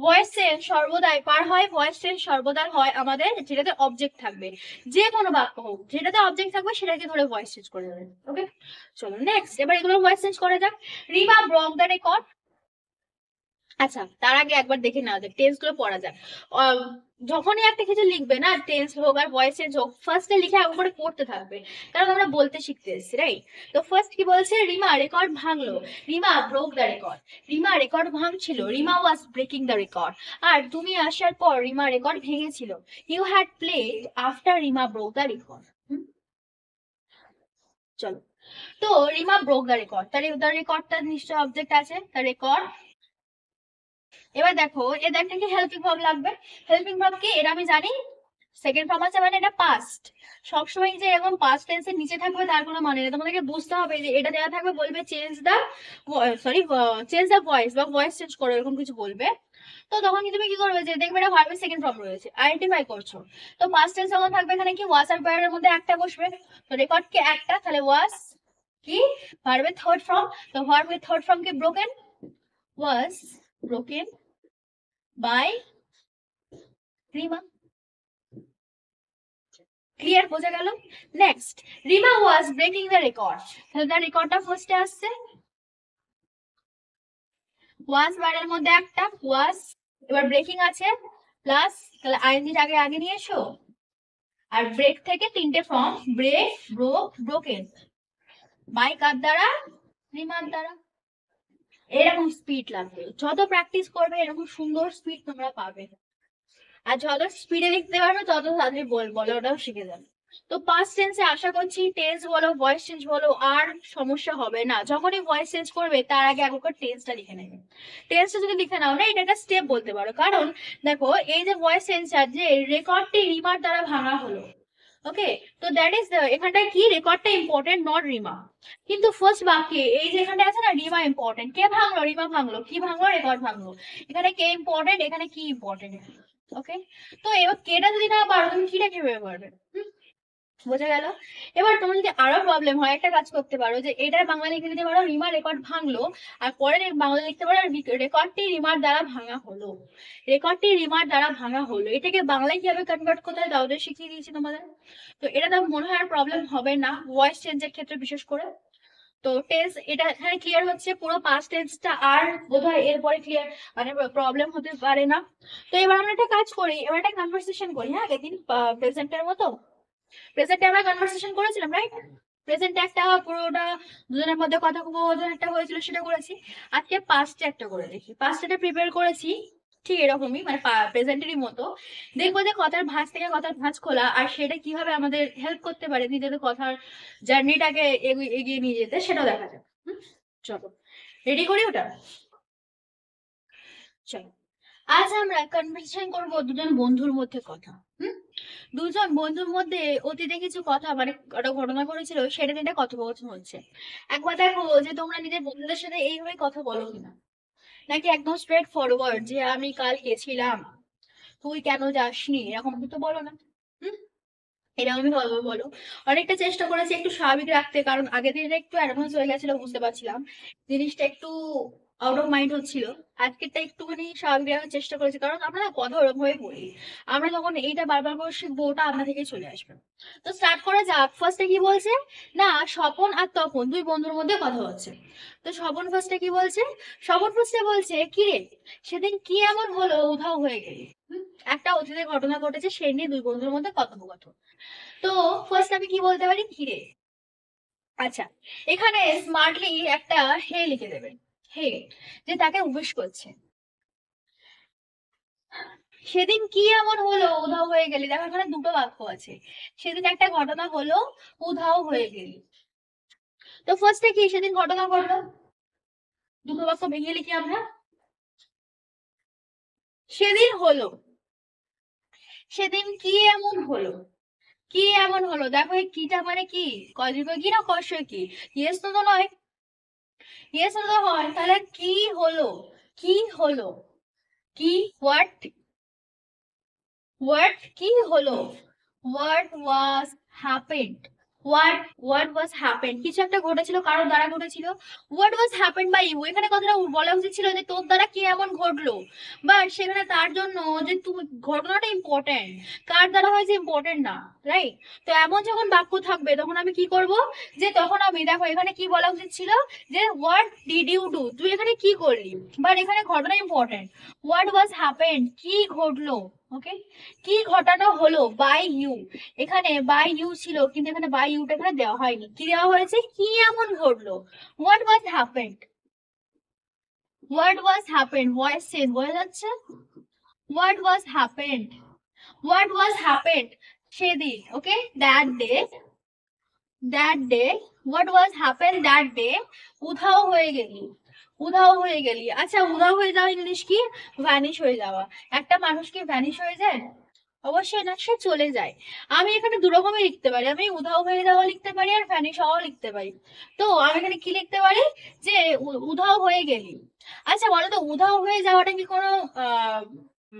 [SPEAKER 1] ভয়েস চেঞ্জ সর্বদাই পার হয়, ভয়েস চেঞ্জ সর্বদাই হয় আমাদের যেটাতে অবজেক্ট থাকবে। যে কোনো বাক্য হোক যেটাতে অবজেক্ট থাকবে সেটাকে ধরে ভয়েস চেঞ্জ করে দেবে। ওকে, চলো নেক্সট, এবার এগুলো ভয়েস চেঞ্জ করে যাক। Rima Brock the record. আচ্ছা, তার আগে একবার দেখে নেওয়া যাক, টেন্স গুলো পড়া যাক। যখনই একটা কিছু লিখবে না, টেন্স হোক আর ভয়েস চেঞ্জ হোক, ফার্স্টে লিখে আগে করে পড়তে থাকবে, কারণ আমরা বলতে শিখতে এসেছি, রাইট? তো ফার্স্ট কি বলছে, রিমা রেকর্ড ভাঙলো, Rima broke the record. Rima record ভাঙছিল, Rima was breaking the record. আর তুমি আসার পর রিমা রেকর্ড ভেঙেছিল, you had played after Rima broke the record. চলো, তো রিমা ব্রোক দ্য রেকর্ড, তাহলে দ্য রেকর্ডটা নিশ্চয় অবজেক্ট আছে, দ্য রেকর্ড। এবার দেখো এদের থেকে হেল্পিং ভার্ব লাগবে। হেল্পিং ভার্ব কি, এটা আমি জানি, সেকেন্ড ফর্ম আছে মানে এটা পাস্ট। সবসময় যে এরকম পাস্ট টেন্সের নিচে থাকবে তার কোনো মানে নেই, তোমাদেরকে বুঝতে হবে যে এটা দেওয়া থাকবে বলবে change the, sorry change the voice বা ভয়েস চেঞ্জ করো, এরকম কিছু বলবে। তো তখন কি তুমি কি করবে, যে দেখবে এটা ভার্বের সেকেন্ড ফর্ম রয়েছে, আইডেন্টিফাই করছো। তো পাস্ট টেন্স যখন থাকবে এখানে কি ওয়াজ আর ওয়্যার এর মধ্যে একটা বসবে। তো রেকর্ড কি একটা, তাহলে ওয়াজ কি ভার্বের থার্ড ফর্ম। তো ভার্বের থার্ড ফর্ম কি broken, was broken by Rima. Clear, বোঝা গেল? Next, Rima was breaking the record, তাহলে দ্য রেকর্ডটা ফার্স্টে আসছে, ওয়াজ বারের মধ্যে একটা ওয়াজ, এবার ব্রেকিং আছে প্লাস, তাহলে আইএনজির আগে আগে নিয়ে এসো। আর ব্রেক থেকে তিনটে form, break broke broken, by কার দ্বারা, রিমার দ্বারা। এরকম স্পিড লাগবে, যত প্র্যাকটিস করবে এরকম সুন্দর স্পিড তোমরা পাবে। আর যত স্পিডে লিখতে পারবে তত তাড়াতাড়ি বলে ওটাও শিখে যাবে। তো পাস্ট টেন্সে আশা করছি টেন্স বলো ভয়েস চেঞ্জ বলো আর সমস্যা হবে না। যখনই ভয়েস চেঞ্জ করবে তার আগে একবার টেন্সটা লিখে নেবে। টেন্সটা যদি লিখে নাও না, এটা একটা স্টেপ বলতে পারো, কারণ দেখো এই যে ভয়েস চেঞ্জটা, যে রেকর্ডটি রিমার দ্বারা ভাঙা হলো, ওকে, তো দ্যাট ইজ এখানটায় কি, রেকর্ডটা ইম্পর্টেন্ট নট রিমা। কিন্তু ফার্স্ট বাক্যে এই যে এখানটা আছে না, রিমা ইম্পর্টেন্ট, কে ভাঙলো, রিমা ভাঙলো, কি ভাঙলো, রেকর্ড ভাঙলো। এখানে কে ইম্পর্টেন্ট, এখানে কি ইম্পর্টেন্ট, ওকে। তো এবার কেটা যদি না পারো তুমি কিটা কিভাবে পারবে, বোঝা গেল? এবার তোমার যদি আরো প্রবলেম হয়, একটা কাজ করতে পারো, যে এটার বাংলা লিখে দিতে পারো রিমা রেকর্ড ভাঙলো, আর পরে বাংলা লিখতে পারো রেকর্ডটি রিমার দ্বারা ভাঙা হলো, রেকর্ডটি রিমার দ্বারা ভাঙা হলো। এটাকে বাংলায় কিভাবে কনভার্ট করতে হয় তাও শিখিয়ে দিয়েছি তোমাদের। তো এটা তো মনে হয় আর প্রবলেম হবে না, ভয়েস চেঞ্জের ক্ষেত্রে বিশেষ করে। তো টেন্স এটা এখানে ক্লিয়ার হচ্ছে, পুরো পাস্ট টেন্সটা আর বোধহয় এরপরে ক্লিয়ার মানে প্রবলেম হতে পারে না। তো এবার আমরা একটা কাজ করি, এবার একটা কনভারসেশন করি, হ্যাঁ আগের দিন প্রেজেন্টের মতো। প্রেজেন্টে আমরা কনভারসেশন করেছিলাম, রাইট? প্রেজেন্ট একটা পুরোটা দুজনের মধ্যে কথোপকথন একটা হয়েছিল সেটা করেছি। আজকে পাস্টে একটা করে দেখি, পাস্টটা প্রিপেয়ার করেছি ঠিক এরকমই, মানে প্রেজেন্টেরই মতো। দেখবো যে কথার ভাঁজ থেকে কথার ভাঁজ খোলা, আর সেটা কিভাবে আমাদের হেল্প করতে পারে নিজেদের কথার জার্নিটাকে এগিয়ে নিয়ে যেতে, সেটাও দেখা যাবে। চলো রেডি করি ওটা। চলো আজ আমরা কনভারসেশন করব দুজন বন্ধুর মধ্যে কথা। দুজন বন্ধুর মধ্যে অতীতে কিছু কথা, মানে একটা ঘটনা ঘটেছিল, সেটা নিয়ে একটা কথোপকথন হচ্ছে। একবার দেখো যে তোমরা নিজের বন্ধুদের সাথে এইভাবে কথা বলো কিনা, নাকি একদম স্ট্রেট ফরওয়ার্ড যে আমি কাল গেছিলাম, তুই কেন যাসনি, এরকম কিন্তু বলো না। হুম এরকমই ভাবে বলো। অনেকটা চেষ্টা করেছি একটু স্বাভাবিক রাখতে, কারণ আগের দিনটা একটু অ্যাডভান্স হয়ে গেছিল, বুঝতে পারছিলাম জিনিসটা একটু আউট অফ মাইন্ড হচ্ছিল। আজকেরটা একটুখানি স্বাভাবিক রাখার চেষ্টা করেছি, কারণ আমরা না কথা ওরকম ভাবে বলি। আমরা যখন এইটা বারবার করে শিখবো ওটা আপনা থেকে চলে আসবে। তো স্টার্ট করা যাক। ফার্স্টে কি বলছে, না স্বপন আর তপন দুই বন্ধুর মধ্যে কথা হচ্ছে। তো স্বপন ফার্স্টে কি বলছে, স্বপন ফার্স্টে বলছে কি রে, সেদিন কি এমন হলো উধাও হয়ে গেলি। একটা অতীতের ঘটনা ঘটেছে, সেই নিয়ে দুই বন্ধুর মধ্যে কথোপকথন। তো ফার্স্ট আমি কি বলতে পারি, ঘিরে। আচ্ছা, এখানে স্মার্টলি একটা হে লিখে দেবেন। হে, যে তাকে উইশ করছে। সেদিন কি এমন হলো উধাও হয়ে গেলি, দেখো এখানে দুটো বাক্য আছে। সেদিন একটা ঘটনা হলো, উধাও হয়ে গেলি। তো ফার্স্টে কি, সেদিন ঘটনা ঘটলো, দুটো বাক্য ভেঙে লিখি আমরা। সেদিন হলো, সেদিন কি এমন হলো, কি এমন হলো। দেখো এই কিটা মানে কি, কয় কি না কষয় কি, ইয়েস তো নয়, ইয়েস তো হয়, তাহলে কি হলো, কি হলো, কি, হোয়াট, হোয়াট কি হলো, what was happened, what was happened, কিছু একটা ঘটেছিল, কারোর দ্বারা ঘটেছিল। What was happened by you, এখানে কথাটা বলা উচিত ছিল যে তোর দ্বারা কি এমন ঘটলো, বাট সেখানে তার জন্য যে তুমি, ঘটনাটা ইম্পর্টেন্ট, কার দ্বারা হয়েছে ইম্পর্টেন্ট না, রাইট। তো এমন যখন বাক্য থাকবে তখন আমি কি করব, যে তখন আমি, দেখো এখানে কি বলা উচিত ছিল, যে হোয়াট ডিড ইউ ডু, তুই এখানে কি করলি, বাট এখানে ঘটনা ইম্পর্টেন্ট। হোয়াট ওয়াজ হ্যাপেন্ড, কি ঘটলো, ওকে, কি ঘটানো হলো বাই ইউ। এখানে বাই ইউ ছিল, কিন্তু এখানে বাই ইউটা এখানে দেওয়া হয়নি, কি দেওয়া হয়েছে, কি এমন ঘটলো। What was happened, what was happened, voice change বোঝা যাচ্ছে। What was happened, what was happened সেদিন, okay, that day, that day, what was happen that day, উধাও হয়ে গেলি, উধাও হয়ে গেলি। আচ্ছা, উধাও হয়ে যাওয়া ইংলিশ কি, ভ্যানিশ হয়ে যাওয়া। একটা মানুষ কি ভ্যানিশ হয়ে যায়, অবশ্যই না, সে চলে যায়। আমি এখানে দু রকমই লিখতে পারি, আমি উধাও হয়ে যাওয়া লিখতে পারি আর ভ্যানিশ হওয়াও লিখতে পারি। তো আমি এখানে কি লিখতে পারি, যে উধাও হয়ে গেলি। আচ্ছা বলো তো, উধাও হয়ে যাওয়াটা কি কোনো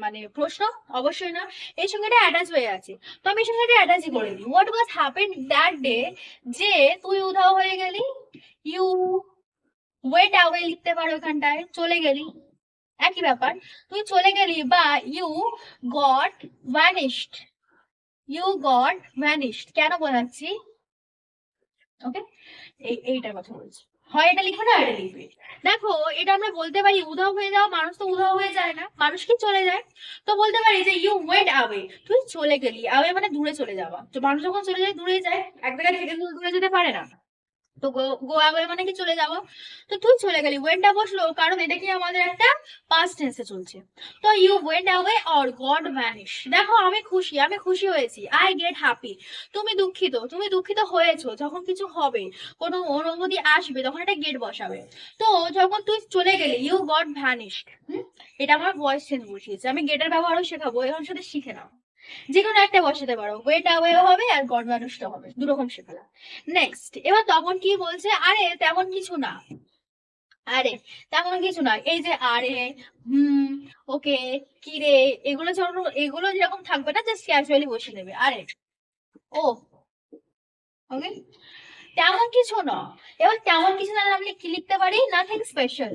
[SPEAKER 1] মানে প্রশ্ন, অবশ্যই না, এর সঙ্গে এটা অ্যাটাচ হয়ে আছে। তো আমি এর সঙ্গে এটা অ্যাটাচই করে দিই, what was happen that day, যে তুই উধাও হয়ে গেলি। ইউ ওয়েট অ্যাওয়ে লিখতে পারো, এখানটায় চলে গেলি, একই ব্যাপার। তুই চলে গেলি, বা you got vanished, you got vanished কেন বোঝাচ্ছি, ওকে, এইটার কথা বলছি। হয় এটা লিখবে না এটা লিখবে। দেখো এটা আমরা বলতে পারি, উধাও হয়ে যাওয়া, মানুষ তো উধাও হয়ে যায় না, মানুষ কি চলে যায়। তো বলতে পারি যে ইউ ওয়েন্ট অ্যাওয়ে, তুই চলে গেলি, অ্যাওয়ে মানে দূরে চলে যাওয়া, তো মানুষ যখন চলে যায় দূরে যায়, এক জায়গা থেকে দূরে যেতে পারে না। তো গো অ্যাওয়ে মানে কি চলে যাওয়া। তো তুই চলে গেলি, ওয়েন্টটা বসলো কারণ এটা কি আমাদের একটা পাস্ট টেন্সে চলছে। তো you went away or got vanish, দেখো আমি খুশি, আমি খুশি হয়েছি, আই গেট হ্যাপি। তুমি দুঃখিত, তুমি দুঃখিত হয়েছো, যখন কিছু হবে, কোনো অনুভূতি আসবে, তখন একটা গেট বসাবে। তো যখন তুই চলে গেলি, ইউ গট ভ্যানিশড, এটা আমার ভয়েস চেঞ্জ বসিয়েছে, আমি গেটের ব্যবহারও শেখাবো, এখন সাথে শিখে নাও। যে কোনো একটা বসাতে পারো, ওয়েট অ্যাওয়ে হবে আর গড ভ্যানিশড হবে, দু রকম শেখালাম। নেক্সট, এবার তখন কি বলছে, আরে তেমন কিছু না, আরে তেমন কিছু না, এই যে আরে, হুম, ওকে, কি রে, এগুলো যখন, এগুলো যেরকম থাকবে না, জাস্ট ক্যাজুয়ালি বসে দেবে, আরে, ও, ওকে, তেমন কিছু না। এবার তেমন কিছু না, আমি কি লিখতে পারি, নাথিং স্পেশাল,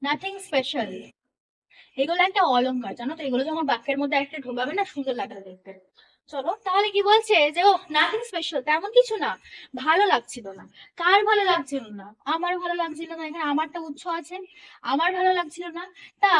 [SPEAKER 1] নাথিং স্পেশাল। এগুলো একটা অলংকার, জানো তো, এগুলো যখন বাক্যের মধ্যে একটা ঢোকাবে না, সুন্দর লাগবে দেখতে। চলো তাহলে তাহলে কি বলছে যে ও নাথিং স্পেশাল, তেমন কিছু না, ভালো লাগছিল না। কার ভালো লাগছিল না? আমার ভালো লাগছিল না, এখানে আমারটা উৎস আছে, আমার ভালো লাগছিল না। তা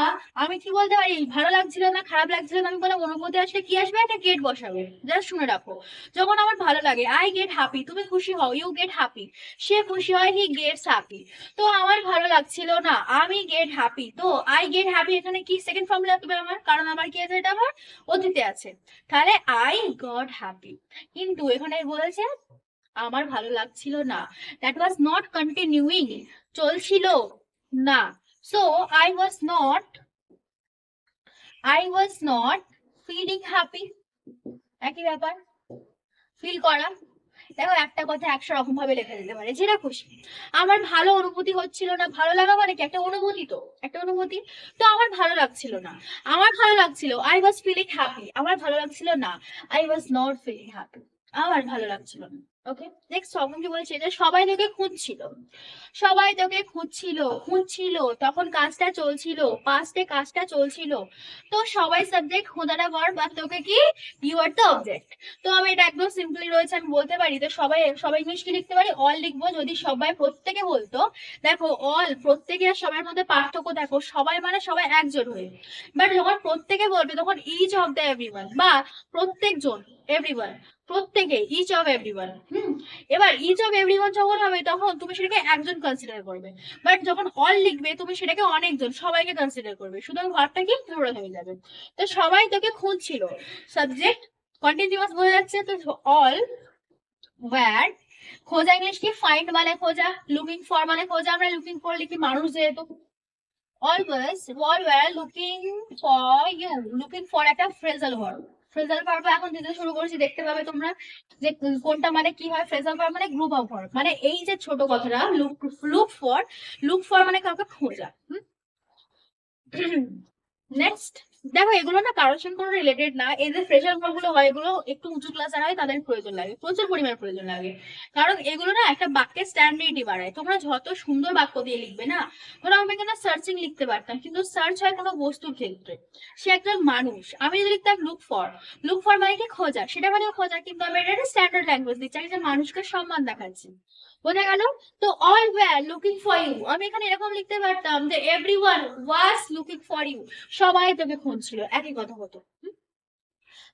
[SPEAKER 1] আমি কি বলতে পারি, ভালো লাগছিল না, খারাপ লাগছিল না, আমি বলে অনুভূতি আসলে কি আসবে, একটা গেট বসাবে। জাস্ট শুনে রাখো, যখন আমার ভালো লাগে আই গেট হ্যাপি, তুমি খুশি হও ইউ গেট হ্যাপি, সে খুশি হয় হি গেটস হ্যাপি। তো আমার ভালো লাগছিল না, আমি গেট হ্যাপি, তো আই গেট হ্যাপি এখানে কি সেকেন্ড ফর্ম লাগবে আমার, কারণ আমার কি আছে, এটা আমার অতীতে আছে। তাহলে আই গট হ্যাপি। কিন্তু এখানে বলেছে আমার ভালো লাগছিল না, দ্যাট ওয়াজ নট কন্টিনিউইং, চলছিল না। So I was not, I was not feeling happy, একই ব্যাপার, ফিল করা। দেখো একটা কথা 100 রকম ভাবে লেখা যেতে পারে, যেটা খুশি। আমার ভালো অনুভূতি হচ্ছিল না, ভালো লাগা মানে কি, একটা অনুভূতি, তো একটা অনুভূতি। তো আমার ভালো লাগছিল না, আমার ভালো লাগছিল, আই ওয়াজ ফিলিং হ্যাপি, আমার ভালো লাগছিল না, I was not feeling happy, আমার ভালো লাগছিল না। ওকে, নেক্সট তখন কি বলছে, যে সবাই তোকে খুঁজছিল, সবাই তোকে খুঁজছিল, খুঁজছিল, তখন কাজটা চলছিল, পাস্টে কাজটা চলছিল। তো সবাই সাবজেক্ট, খোঁজাটা ভার্ব, আর তোকে কি, ইউ আর দ্য অবজেক্ট। তো আমি এটা একদম সিম্পলি রয়েছে, আমি বলতে পারি, তো সবাই, সবাই ইংলিশ কি লিখতে পারি, অল লিখবো। যদি সবাই প্রত্যেকে বলতো, দেখো অল, প্রত্যেকে আর সবার মধ্যে পার্থক্য দেখো, সবাই মানে সবাই একজন হয়ে, বাট যখন প্রত্যেকে বলবে তখন ইচ অফ দ্য এভরিওয়ান, বা প্রত্যেকজন, এভরিওয়ান, প্রত্যেকে, ইচ অফ এভরিওয়ান। এবার ইচ অফ এভরিওয়ান যখন হবে তখন তুমি সেটাকে একজন কনসিডার করবে, বাট যখন অল লিখবে তুমি সেটাকে অনেকজন, সবাইকে কনসিডার করবে, সুতরাং ভার্বটা কি প্লুরাল হয়ে যাবে। তো সবাই তোকে খুঁজছিল, সাবজেক্ট কন্টিনিউয়াস বোঝা যাচ্ছে, তো অল ওয়্যার, খোঁজা ইংলিশ কি, ফাইন্ড মানে খোঁজা, লুকিং ফর মানে খোঁজা, আমরা লুকিং ফর লিখি মানুষ যেহেতু। Always, all were looking for you, looking for একটা ফ্রেজাল ভার্ব, ফ্রেজাল ভার্ব এখন দিতে শুরু করেছি, দেখতে পাবে তোমরা যে কোনটা মানে কি হয়। ফ্রেজাল ভার্ব মানে গ্রুপ অফ ভার্ব, মানে এই যে ছোট কথাটা look, look for, look for মানে কাউকে খোঁজা। নেক্সট, দেখো এগুলো না কারোর সঙ্গে কোনো রিলেটেড না, এই যে ফ্রেশার গুলো হয় এগুলো একটু উঁচু ক্লাসে হয়, তাদের প্রয়োজন লাগে, প্রচুর পরিমাণ প্রয়োজন লাগে, কারণ এগুলো না একটা বাক্যের স্ট্যান্ডার্ডই বাড়ায়। তোমরা যত সুন্দর বাক্য দিয়ে লিখবে না, ধরো আমি এখানে সার্চিং লিখতে পারতাম, কিন্তু সার্চ হয় কোনো বস্তুর ক্ষেত্রে, সে একজন মানুষ। আমি যদি লিখতাম লুক ফর, লুক ফর মানে কি খোঁজা, সেটা মানে খোঁজা, কিন্তু আমি এটা একটা স্ট্যান্ডার্ড ল্যাঙ্গুয়েজ দিচ্ছি, আমি যে মানুষকে সম্মান দেখাচ্ছি, বোঝা গেল? তো all were looking for you, আমি এখানে এরকম লিখতে পারতাম যে everyone was looking for you, সবাই তোকে খুঁজছিল, একই কথা হতো।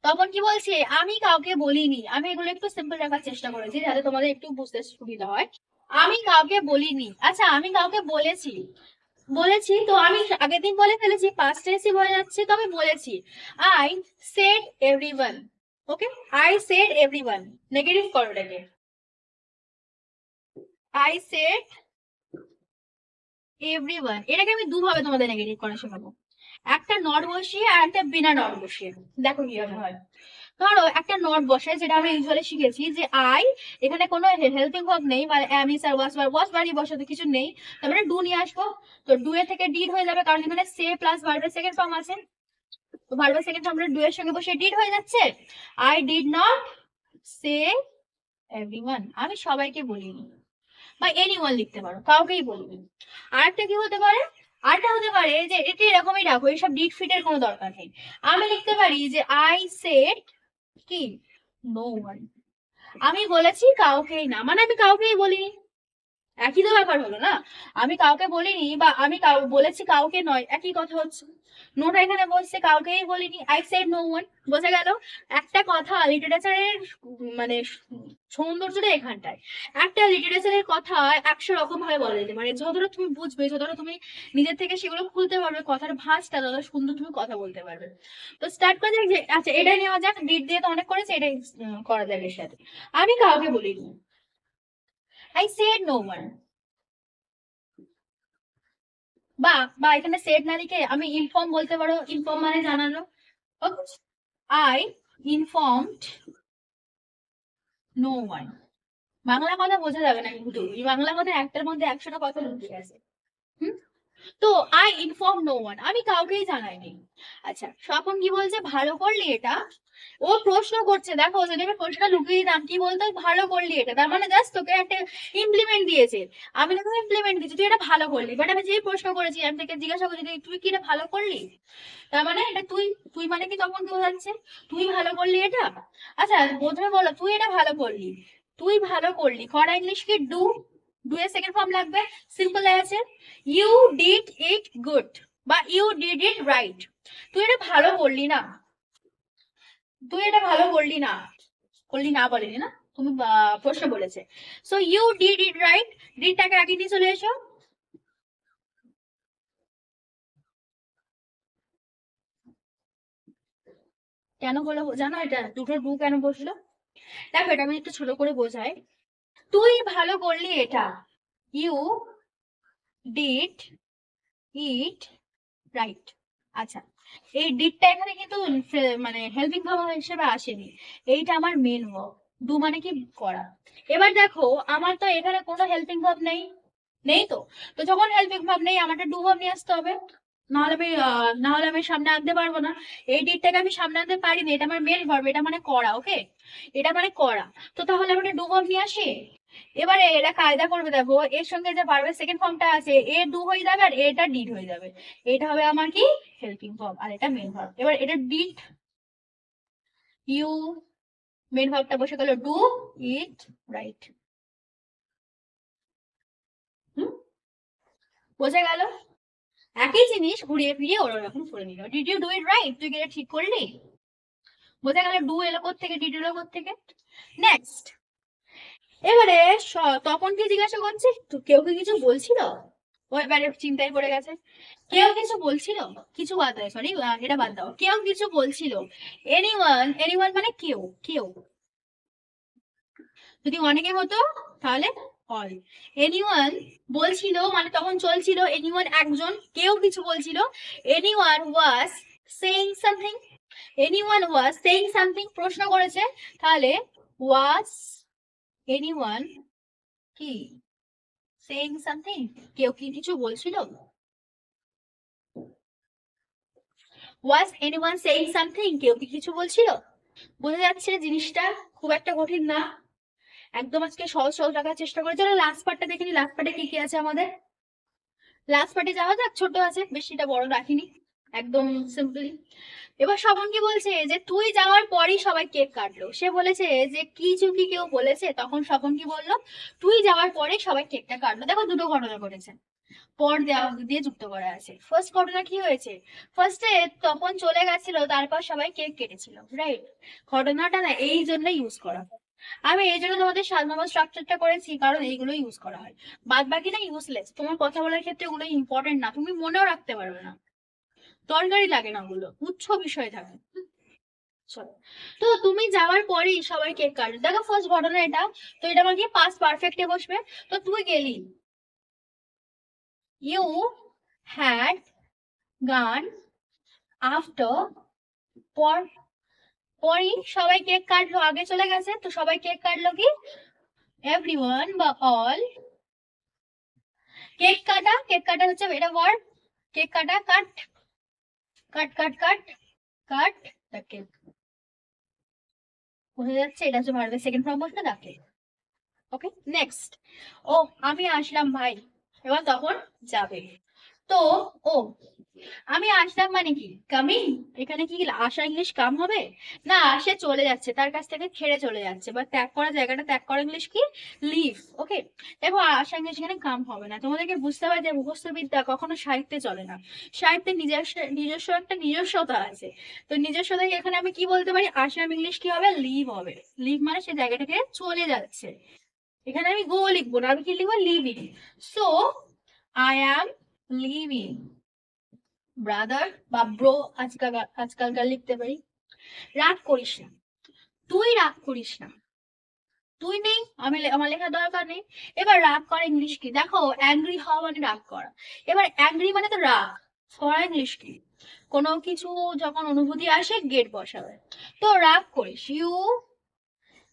[SPEAKER 1] তখন কি বলছে, আমি কাউকে বলিনি, আমি এগুলো একটু সিম্পল রাখার চেষ্টা করেছি যাতে তোমাদের একটু বুঝতে সুবিধা হয়। আমি কাউকে বলিনি, আচ্ছা আমি কাউকে বলেছি, বলেছি তো আমি আগের দিন বলে ফেলেছি, পাস্ট টেন্সই বলে যাচ্ছে, তো আমি বলেছি I said everyone. Okay, I said everyone, negative করো এটাকে, আই সেড এভরিওয়ান, এটাকে আমি দুভাবে তোমাদের নেগেটিভ করা শেখাবো, একটা নট বসিয়ে আর একটা বিনা নট বসিয়ে। দেখো কিভাবে হয়। ধরো একটা নট বসে, যেটা আমরা ইউজুয়ালি শিখেছি যে আই, এখানে কোনো হেল্পিং ভার্ব নেই, মানে এম ইস আর ওয়াজ বাড়ি বসাতে কিছু নেই, তারপরে ডু নিয়ে আসবো, তো ডু এর থেকে ডিড হয়ে যাবে, কারণ এখানে সে প্লাস ভার্বের সেকেন্ড ফর্ম আছে, তো ভার্বের সেকেন্ড ফর্ম ডু এর সঙ্গে বসে ডিড হয়ে যাচ্ছে। I did not say everyone, আমি সবাইকে বলিনি, বা এনিওয়ান লিখতে পারো, কাউকেই বলিনি। আরেকটা কি হতে পারে, আরেকটা হতে পারে যে এটি এরকমই রাখো, এইসব ডিড ফিটের কোনো দরকার নেই। আমি লিখতে পারি যে আই সেড কি, নো ওয়ান, আমি বলেছি কাউকেই না, মানে আমি কাউকেই বলিনি, একই তো ব্যাপার হলো না। আমি কাউকে বলিনি বা আমি বলেছি কাউকে নয়, একই কথা হচ্ছে। নোটা এখানে বলছে কাউকেই বলিনি, আই সেড নো ওয়ান, বোঝা গেল? একটা কথা লিটারেচারের মানে সৌন্দর্যটা এখানটায়, একটা লিটারেচারের কথা 100 রকম ভাবে বলা যেতে পারে, যতটা তুমি বুঝবে, যতটা তুমি নিজের থেকে সেগুলো খুলতে পারবে, কথার ভাঁজটা তত সুন্দর তুমি কথা বলতে পারবে। তো স্টার্ট করা যাক যে, আচ্ছা এটাই নেওয়া যাক, ডিড দিয়ে তো অনেক করেছে, এটাই করা যাক এর সাথে। আমি কাউকে বলিনি, আই সেড নো ওয়ান, বা বা এখানে সেড না লিখে আমি ইনফর্ম বলতে পারো, ইনফর্ম মানে জানানো। I informed no one, Bangla কথা বোঝা যাবে না, কিন্তু এই বাংলা কথা একটার মধ্যে 100টা কথা লুকিয়ে আছে। হুম, তো আই ইনফর্ম নো ওয়ান, আমি কাউকেই জানাইনি। আচ্ছা, স্বপন কি বলছে, ভালো করলি এটা। ও প্রশ্ন করছে, দেখো যদি আমি প্রশ্নটা লুকিয়ে দিতাম কি বলতো, ভালো করলি এটা, তার মানে জাস্ট তোকে একটা ইমপ্লিমেন্ট দিয়েছে। আমি তোকে ইমপ্লিমেন্ট দিচ্ছি, তুই এটা ভালো করলি, বাট আমি যেই প্রশ্ন করেছি আমি তোকে জিজ্ঞাসা করছি তুই কি এটা ভালো করলি, তার মানে এটা তুই, তুই মানে কি তখন কি বোঝাচ্ছে, তুই ভালো করলি এটা। আচ্ছা প্রথমে বলো তুই এটা ভালো করলি, তুই ভালো করলি, করা ইংলিশ কি ডু, ডু এর সেকেন্ড ফর্ম লাগবে, সিম্পল আছে, ইউ ডিড ইট গুড বা ইউ ডিড ইট রাইট। তুই এটা ভালো করলি না, তুই এটা ভালো করলি না, করলি না বলেনি না, তুমি প্রশ্ন বলেছে। So you did it right, ডিডটাকে আগে নিয়ে চলে এসো। কেন বলো জানো, এটা দুটো ডু কেন বসলো, দেখো এটা আমি একটু ছোট করে বোঝাই। তুই ভালো করলি এটা, ইউ ডিড ইট রাইট। আচ্ছা, এই ডিডটা এখানে কিন্তু মানে হেল্পিং ভার্ব হিসেবে আসেনি, এইটা আমার মেন ভার্ব। ডু মানে কি করা। এবার দেখো আমার তো এখানে কোনো হেল্পিং ভার্ব নেই, নেই তো, তো যখন হেল্পিং ভার্ব নেই আমাকে ডু ভার্ব নিয়ে আসতে হবে, নাহলে আমি সামনে আনতে পারবো না। এই ডিডটাকে আমি সামনে আনতে পারিনি, এটা আমার মেন ভার্ব, এটা মানে করা, ওকে, এটা মানে করা। তো তাহলে আমি ডু ভার্ব নিয়ে আসি। এবারে এরা কায়দা করবে, দেখো এর সঙ্গে যে ভার্বের সেকেন্ড ফর্মটা আছে এ ডু হয়ে যাবে আর এটা ডিড হয়ে যাবে, এটা হবে আমার কি হেল্পিং ভার্ব আর এটা মেন ভার্ব। এবার এটা ডিড, ইউ, মেন ভার্বটা বসে গেল ডু ইট রাইট। হুম, বোঝা গেল, একই জিনিস ঘুরিয়ে ফিরিয়ে ওরা এখন করে নিল, did you do it right, তুই কি এটা ঠিক করলি। বোঝা গেল ডু এলো থেকে, ডিড এলো থেকে। নেক্সট, এবারে তখন কি জিজ্ঞাসা করছে, তো কেউ কি কিছু বলছিল, ও এবারে চিন্তায় পড়ে গেছে, কেউ কিছু বলছিল, কিছু বাদ দাও, সরি এটা বাদ দাও, কেউ কিছু বলছিল, এনিওয়ান, এনিওয়ান মানে কেউ, কেউ, যদি অনেকে হতো তাহলে অল, এনিওয়ান বলছিল মানে তখন চলছিল, এনিওয়ান একজন, কেউ কিছু বলছিল, anyone was saying something, anyone was saying something প্রশ্ন করেছে, তাহলে ওয়াজ এনিওয়ান কি সেইং সামথিং, কেউ কি কিছু বলছিল, ওয়াজ এনিওয়ান সেইং সামথিং, কেউ কি কিছু বলছিল। বোঝা যাচ্ছে জিনিসটা খুব একটা কঠিন না, একদম আজকে সহজ সহজ রাখার চেষ্টা করে। চলো লাস্ট পার্টটা দেখে নি, লাস্ট পার্টে কি কি আছে আমাদের, লাস্ট পার্টে যাওয়া যাক, ছোট আছে বেশিটা বড় রাখিনি, একদম সিম্পলি। এবার স্বপন কি বলছে যে তুই যাওয়ার পরই সবাই কেক কাটলো, সে বলেছে যে কিছু কি কেউ বলেছে, তখন স্বপন কি বললো, তুই যাওয়ার পরে সবাই কেকটা কাটলো। দেখো দুটো ঘটনা ঘটেছে, পর দেওয়া দিয়ে যুক্ত করা আছে। ফার্স্ট ঘটনা কি হয়েছে, ফার্স্টে তখন চলে গেছিল, তারপর সবাই কেক কেটেছিল, রাইট। ঘটনাটা না এই জন্য ইউজ করা হয়, আমি এই জন্য তোমাদের 7 নম্বর স্ট্রাকচারটা করেছি, কারণ এইগুলো ইউজ করা হয়, বাদ বাকি না ইউজলেস, তোমার কথা বলার ক্ষেত্রে ওগুলো ইম্পর্টেন্ট না, তুমি মনেও রাখতে পারবে না, দরকারই লাগে না, ওগুলো উচ্চ বিষয় থাকে। চলো, তো তুমি যাওয়ার পরেই সবাই কেক কাটলো, দেখো ফার্স্ট ঘটনা এটা, তো এটা আমার কি পাস্ট পারফেক্টে বসবে। তো তুই গেলি, ইউ হ্যাড গান আফটার, পর, পরই সবাই কেক কাটলো, আগে চলে গেছে তো সবাই কেক কাটলো কি, এভরিওয়ান বা অল, কেক কাটা, কেক কাটা হচ্ছে এটা ওয়ার্ড, কেক কাটা, কাট, কাট কাট কাট, কাট দ্য কেক, বোঝা যাচ্ছে এটা হচ্ছে ভার্বের সেকেন্ড ফর্ম বসবে দ্য কেক। ওকে নেক্সট, ও আমি আসলাম ভাই, এবার তখন যাবে, তো ও আমি আসলাম মানে কি কামিং, এখানে কি আসা ইংলিশ কাম হবে, না সে চলে যাচ্ছে, তার কাছ থেকে ছেড়ে চলে যাচ্ছে বা ত্যাগ করা, জায়গাটা ত্যাগ করা ইংলিশ কি লিভ, ওকে। দেখো আসা ইংলিশ এখানে কাম হবে না, তোমাদেরকে বুঝতে হবে যে মুখস্থ বিদ্যা কখনো সাহিত্যে চলে না, সাহিত্যে নিজস্ব নিজস্ব একটা নিজস্বতা আছে, তো নিজস্বতা এখানে আমি কি বলতে পারি, আসাম ইংলিশ কি হবে, লিভ হবে, লিভ মানে সে জায়গা থেকে চলে যাচ্ছে, এখানে আমি গো লিখবো না, আমি কি লিখবো, living. So I am living, brother বা ব্রো আজকালকার লিখতে পারি। রাগ করিস না, তুই রাগ করিস না, তুই নেই আমি আমার লেখার দরকার নেই। এবার রাগ করা ইংলিশ কি, দেখো অ্যাংরি হওয়া মানে রাগ করা, এবার অ্যাংরি মানে তো রাগ, করা ইংলিশ কি, কোনো কিছু যখন অনুভূতি আসে গেট বসাবে, তো রাগ করিস, ইউ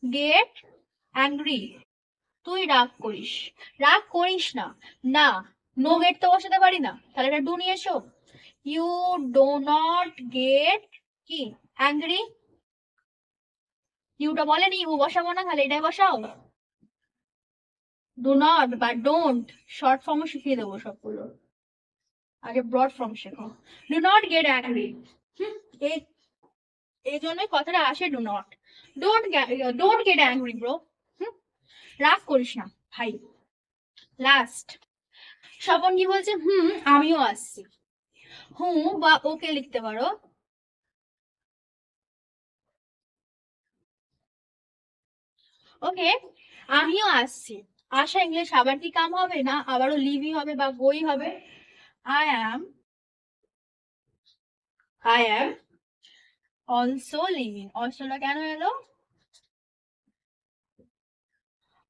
[SPEAKER 1] গেট অ্যাংরি, তুই রাগ করিস, রাগ করিস না, না নো গেট তো বসাতে পারি না, তাহলে এটা ডু নিয়ে এসো। ইউ ডো নট গেট কি অ্যাংরি, ইউটা বলেনি ইউ বসাবো না, তাহলে এটাই বসাও। ডু নট বা ডোন্ট শর্ট ফর্মও শিখিয়ে দেবো সবগুলো, আগে ব্রড ফর্ম শেখো। ডু নট গেট অ্যাংরি, এই এই জন্যই কথাটা আসে do not. Don't get angry bro, রাগ করিস না ভাই। লাস্ট স্বপন কি বলছে, আমিও আসছি। বা ওকে লিখতে পারো। ওকে, আমিও আসছি। আসা ইংলিশ আবার কি কাম হবে না, আবারও লিভই হবে বা গোই হবে। I am I am also leaving. অলসোটা কেন এলো?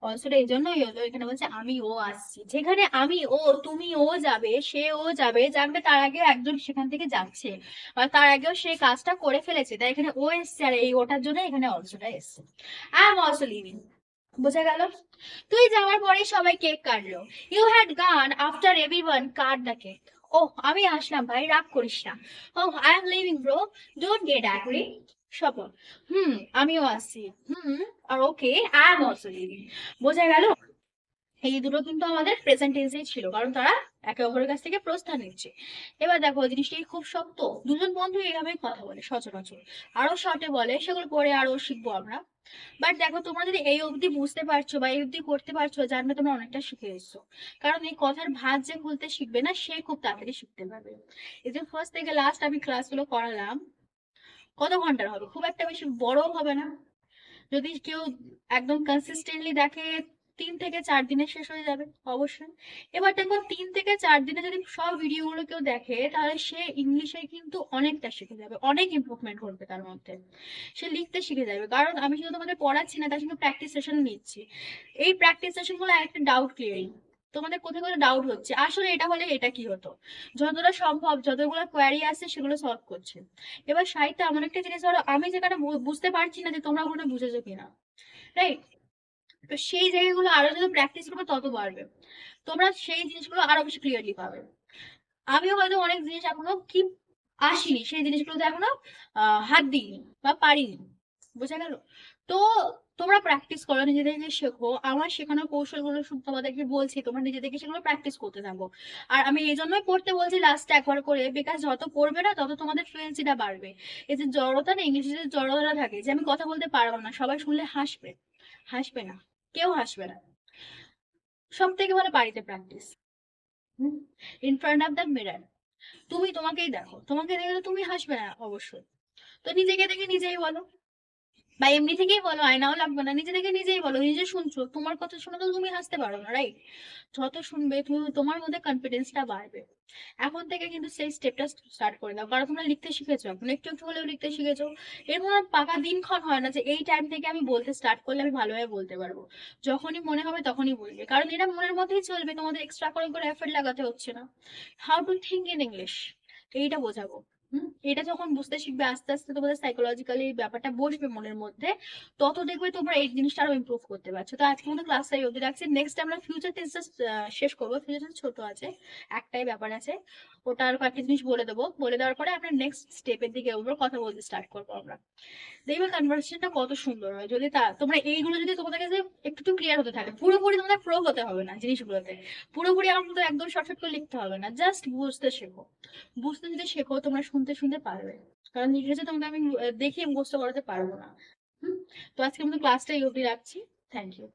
[SPEAKER 1] অলসোটা এই জন্যই হলো, এখানে বলছে আমি ও আসছি। যেখানে আমি ও, তুমি ও যাবে, সে ও যাবে, জানবে তার আগে একজন সেখান থেকে যাচ্ছে বা তার আগেও সে কাজটা করে ফেলেছে, তাই এখানে ও এসছে, আর এই ওটার জন্য এখানে অলসোটা এসছে। I am also leaving. বোঝা গেল? তুই যাওয়ার পরে সবাই কেক কাটলো। You had gone after everyone cut the cake. ওহ, আমি আসলাম ভাই, রাগ করিস না। Oh, I am leaving bro, don't get angry. Swapan, আমিও আসছি। আর okay, I am also leaving. বোঝা গেল? এই দুটো কিন্তু আমাদের প্রেজেন্ট টেন্সেই ছিল, কারণ তারা একে অপরের কাছ থেকে প্রস্থান নিচ্ছে। এবার দেখো জিনিসটা কি খুব শক্ত, দুজন বন্ধু এইভাবেই কথা বলে সচরাচর, আরো শর্টে বলে, সেগুলো পরে আরো শিখবো আমরা। বাট দেখো, তোমরা যদি এই অবধি বুঝতে পারছো বা এই অবধি করতে পারছো, জানবে তোমরা অনেকটা শিখে এসছো। কারণ এই কথার ভাঁজ যে খুলতে শিখবে না, সে খুব তাড়াতাড়ি শিখতে পারবে। এই যে ফার্স্ট থেকে লাস্ট আমি ক্লাসগুলো করালাম, কত ঘন্টার হবে? খুব একটা বেশি বড় হবে না। যদি কেউ একদম কনসিস্টেন্টলি দেখে, 3 থেকে 4 দিনে শেষ হয়ে যাবে অবশ্যই। এবার দেখো, 3 থেকে 4 দিনে যদি সব ভিডিওগুলো কেউ দেখে, তাহলে সে ইংলিশে কিন্তু অনেকটা শিখে যাবে, অনেক ইমপ্রুভমেন্ট করবে তার মধ্যে। সে লিখতে শিখে যাবে, কারণ আমি শুধু তোমাদের পড়াচ্ছি না, তার সঙ্গে প্র্যাকটিস সেশন নিচ্ছি। এই প্র্যাকটিস সেশন গুলো একটা ডাউট ক্লিয়ারিং। তোমাদের কোথায় কোথায় ডাউট হচ্ছে, আসলে এটা হলে এটা কি হতো, যতটা সম্ভব যতগুলো কোয়ারি আছে সেগুলো সলভ করছে। এবার সাহিত্যে এমন একটা জিনিস হলো, আমি যেখানে বুঝতে পারছি না যে তোমরা ওখানে বুঝেছো কিনা, রাইট? তো সেই জায়গাগুলো আরো যত প্র্যাকটিস করবে তত বাড়বে, তোমরা সেই জিনিসগুলো আরো বেশি ক্লিয়ারলি পাবে। আমিও হয়তো অনেক জিনিস এখনো কি আসিনি, সেই জিনিসগুলোতে এখনো হাত দিইনি বা পারিনি। বোঝা গেল? তো তোমরা প্র্যাকটিস করো, নিজে থেকে শেখো। আমার শেখানোর কৌশলগুলো শুধু তোমাদেরকে বলছি, তোমরা নিজে থেকে সেগুলো প্র্যাকটিস করতে থাকো। আর আমি এই জন্যই পড়তে বলছি লাস্টে একবার করে, বিকজ যত পড়বে না তত তোমাদের ফ্লুয়েন্সিটা বাড়বে। এই যে জড়তা না, ইংলিশে যে জড়তা থাকে, যে আমি কথা বলতে পারবো না, সবাই শুনলে হাসবে, হাসবে না, কেউ হাসবে না। সব থেকে ভালো বাড়িতে practice, in front of the mirror. তুমি তোমাকেই দেখো, তোমাকে দেখলে তুমি হাসবে না অবশ্যই। তো নিজেকে দেখে নিজেই বলো, বা এমনি থেকেই বলো, আয়নাও লাগবে না, নিজে থেকে নিজেই বলো। নিজে শুনছো, তোমার কথা শুনে তো তুমি হাসতে পারো না, রাইট? যত শুনবে তুমি, তোমার মধ্যে কনফিডেন্সটা বাড়বে। এখন থেকে কিন্তু সেই স্টেপটা স্টার্ট করে দাও, কারণ তোমরা লিখতে শিখেছো, এখন একটু একটু হলেও লিখতে শিখেছো। এর কোনো পাকা দিনক্ষণ হয় না যে এই টাইম থেকে আমি বলতে স্টার্ট করলে আমি ভালোভাবে বলতে পারবো। যখনই মনে হবে তখনই বলবে, কারণ এটা মনের মধ্যেই চলবে, তোমাদের এক্সট্রা করে এফর্ট লাগাতে হচ্ছে না। How to think in English, এইটা বোঝাবো। এটা যখন বুঝতে শিখবে, আস্তে আস্তে তোমাদের সাইকোলজিক্যালি ব্যাপারটা বসবে মনের মধ্যে, তত দেখবে তোমরা এই জিনিসটা আরো ইমপ্রুভ করতে পারছো। তো আজকে মতো ক্লাসটা অবধি রাখছি, নেক্সট আমরা ফিউচার টেন্স শেষ করবো। ফিউচার টেন্স ছোট আছে, একটাই ব্যাপার আছে, ওটা আর কয়েকটা জিনিস বলে দেবো, বলে দেওয়ার পরে আমরা নেক্সট স্টেপের দিকে ওপর কথা বলতে স্টার্ট করবো আমরা। দেখবে কনভারসেশনটা কত সুন্দর হয় যদি তোমরা এইগুলো যদি তোমাদের কাছে একটু একটু ক্লিয়ার হতে থাকে। পুরোপুরি তোমাদের প্রো হতে হবে না জিনিসগুলোতে, পুরোপুরি আমার মতো একদম শর্টকাট করে লিখতে হবে না, জাস্ট বুঝতে শেখো। বুঝতে যদি শেখো, তোমরা শুনতে শুনতে পারবে, কারণ ইংরেজি তোমাকে আমি দেখিয়ে মুখস্থ করাতে পারবো না। হুম। তো আজকে আমাদের ক্লাসটা এই অবধি রাখছি। Thank you.